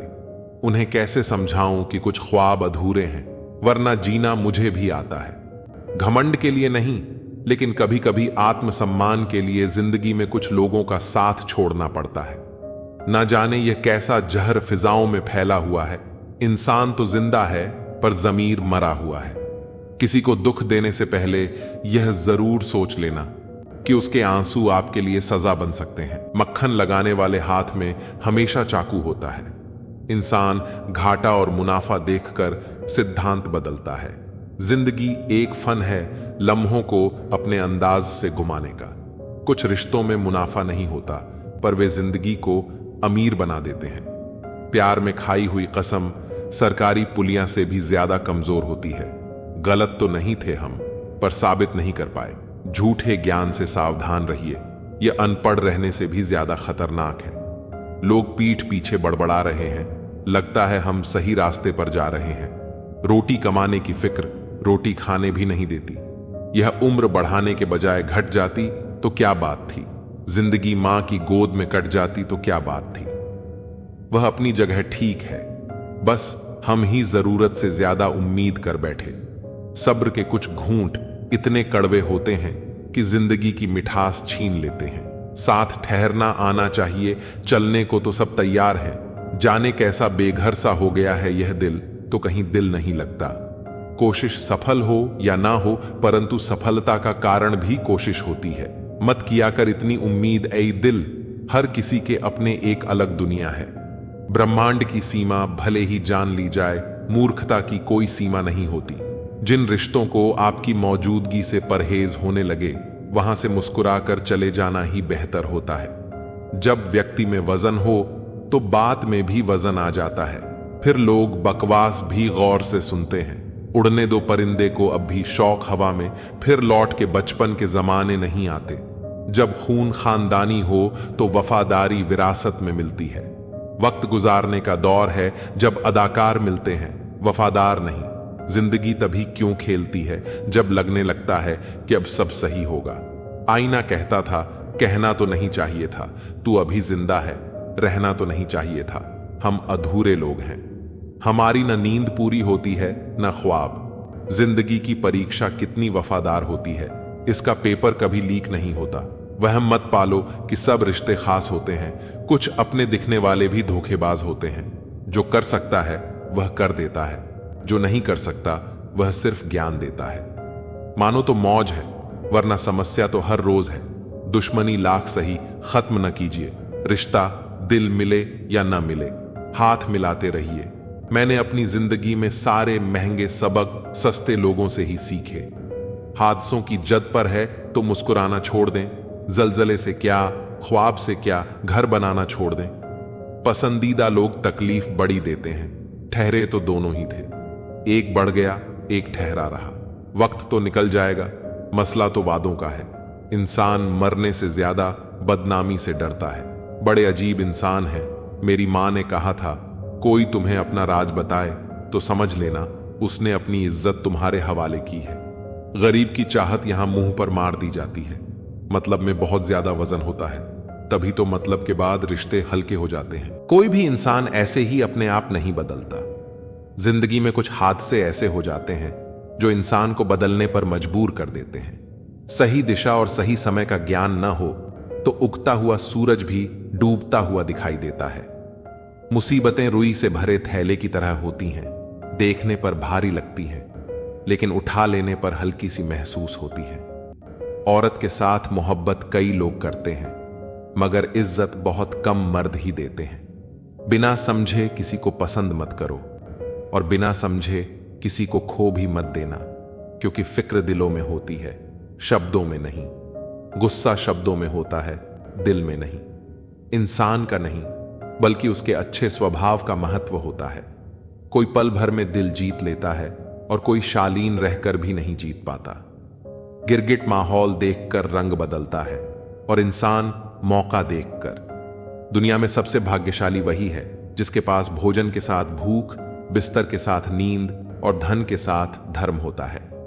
उन्हें कैसे समझाऊं कि कुछ ख्वाब अधूरे हैं, वरना जीना मुझे भी आता है। घमंड के लिए नहीं, लेकिन कभी कभी आत्मसम्मान के लिए जिंदगी में कुछ लोगों का साथ छोड़ना पड़ता है। ना जाने यह कैसा जहर फिजाओं में फैला हुआ है। इंसान तो जिंदा है पर जमीर मरा हुआ है। किसी को दुख देने से पहले यह जरूर सोच लेना कि उसके आंसू आपके लिए सजा बन सकते हैं। मक्खन लगाने वाले हाथ में हमेशा चाकू होता है। इंसान घाटा और मुनाफा देखकर सिद्धांत बदलता है। जिंदगी एक फन है लम्हों को अपने अंदाज से घुमाने का। कुछ रिश्तों में मुनाफा नहीं होता, पर वे जिंदगी को अमीर बना देते हैं। प्यार में खाई हुई कसम सरकारी पुलिया से भी ज्यादा कमजोर होती है। गलत तो नहीं थे हम, पर साबित नहीं कर पाए। झूठे ज्ञान से सावधान रहिए, यह अनपढ़ रहने से भी ज्यादा खतरनाक है। लोग पीठ पीछे बड़बड़ा रहे हैं, लगता है हम सही रास्ते पर जा रहे हैं। रोटी कमाने की फिक्र रोटी खाने भी नहीं देती। यह उम्र बढ़ाने के बजाय घट जाती तो क्या बात थी। जिंदगी मां की गोद में कट जाती तो क्या बात थी। वह अपनी जगह ठीक है, बस हम ही जरूरत से ज्यादा उम्मीद कर बैठे। सब्र के कुछ घूंट इतने कड़वे होते हैं कि जिंदगी की मिठास छीन लेते हैं। साथ ठहरना आना चाहिए, चलने को तो सब तैयार हैं। जाने कैसा बेघर सा हो गया है यह दिल, तो कहीं दिल नहीं लगता। कोशिश सफल हो या ना हो, परंतु सफलता का कारण भी कोशिश होती है। मत किया कर इतनी उम्मीद ऐ दिल, हर किसी के अपने एक अलग दुनिया है। ब्रह्मांड की सीमा भले ही जान ली जाए, मूर्खता की कोई सीमा नहीं होती। जिन रिश्तों को आपकी मौजूदगी से परहेज होने लगे, वहां से मुस्कुराकर चले जाना ही बेहतर होता है। जब व्यक्ति में वजन हो तो बात में भी वजन आ जाता है। फिर लोग बकवास भी गौर से सुनते हैं। उड़ने दो परिंदे को, अब भी शौक हवा में। फिर लौट के बचपन के जमाने नहीं आते। जब खून खानदानी हो तो वफादारी विरासत में मिलती है। वक्त गुजारने का दौर है जब अदाकार मिलते हैं, वफादार नहीं। जिंदगी तभी क्यों खेलती है जब लगने लगता है कि अब सब सही होगा। आईना कहता था कहना तो नहीं चाहिए था, तू अभी जिंदा है, रहना तो नहीं चाहिए था, हम अधूरे लोग हैं। हमारी न नींद पूरी होती है न ख्वाब। जिंदगी की परीक्षा कितनी वफादार होती है, इसका पेपर कभी लीक नहीं होता। वहम मत पालो कि सब रिश्ते खास होते हैं, कुछ अपने दिखने वाले भी धोखेबाज होते हैं। जो कर सकता है वह कर देता है, जो नहीं कर सकता वह सिर्फ ज्ञान देता है। मानो तो मौज है, वरना समस्या तो हर रोज है। दुश्मनी लाख सही खत्म न कीजिए, रिश्ता दिल मिले या न मिले हाथ मिलाते रहिए। मैंने अपनी जिंदगी में सारे महंगे सबक सस्ते लोगों से ही सीखे। हादसों की जद पर है तो मुस्कुराना छोड़ दें, जलजले से क्या ख्वाब से क्या घर बनाना छोड़ दें। पसंदीदा लोग तकलीफ बड़ी देते हैं, ठहरे तो दोनों ही थे, एक बढ़ गया एक ठहरा रहा। वक्त तो निकल जाएगा, मसला तो वादों का है। इंसान मरने से ज्यादा बदनामी से डरता है। बड़े अजीब इंसान है। मेरी मां ने कहा था कोई तुम्हें अपना राज बताए तो समझ लेना उसने अपनी इज्जत तुम्हारे हवाले की है। गरीब की चाहत यहां मुंह पर मार दी जाती है। मतलब में बहुत ज्यादा वजन होता है, तभी तो मतलब के बाद रिश्ते हल्के हो जाते हैं। कोई भी इंसान ऐसे ही अपने आप नहीं बदलता। जिंदगी में कुछ हादसे ऐसे हो जाते हैं जो इंसान को बदलने पर मजबूर कर देते हैं। सही दिशा और सही समय का ज्ञान न हो तो उगता हुआ सूरज भी डूबता हुआ दिखाई देता है। मुसीबतें रुई से भरे थैले की तरह होती हैं, देखने पर भारी लगती हैं, लेकिन उठा लेने पर हल्की सी महसूस होती है। औरत के साथ मोहब्बत कई लोग करते हैं, मगर इज्जत बहुत कम मर्द ही देते हैं। बिना समझे किसी को पसंद मत करो और बिना समझे किसी को खो भी मत देना, क्योंकि फिक्र दिलों में होती है, शब्दों में नहीं। गुस्सा शब्दों में होता है, दिल में नहीं। इंसान का नहीं बल्कि उसके अच्छे स्वभाव का महत्व होता है। कोई पल भर में दिल जीत लेता है और कोई शालीन रहकर भी नहीं जीत पाता। गिरगिट माहौल देखकर रंग बदलता है और इंसान मौका देखकर। दुनिया में सबसे भाग्यशाली वही है जिसके पास भोजन के साथ भूख, बिस्तर के साथ नींद और धन के साथ धर्म होता है।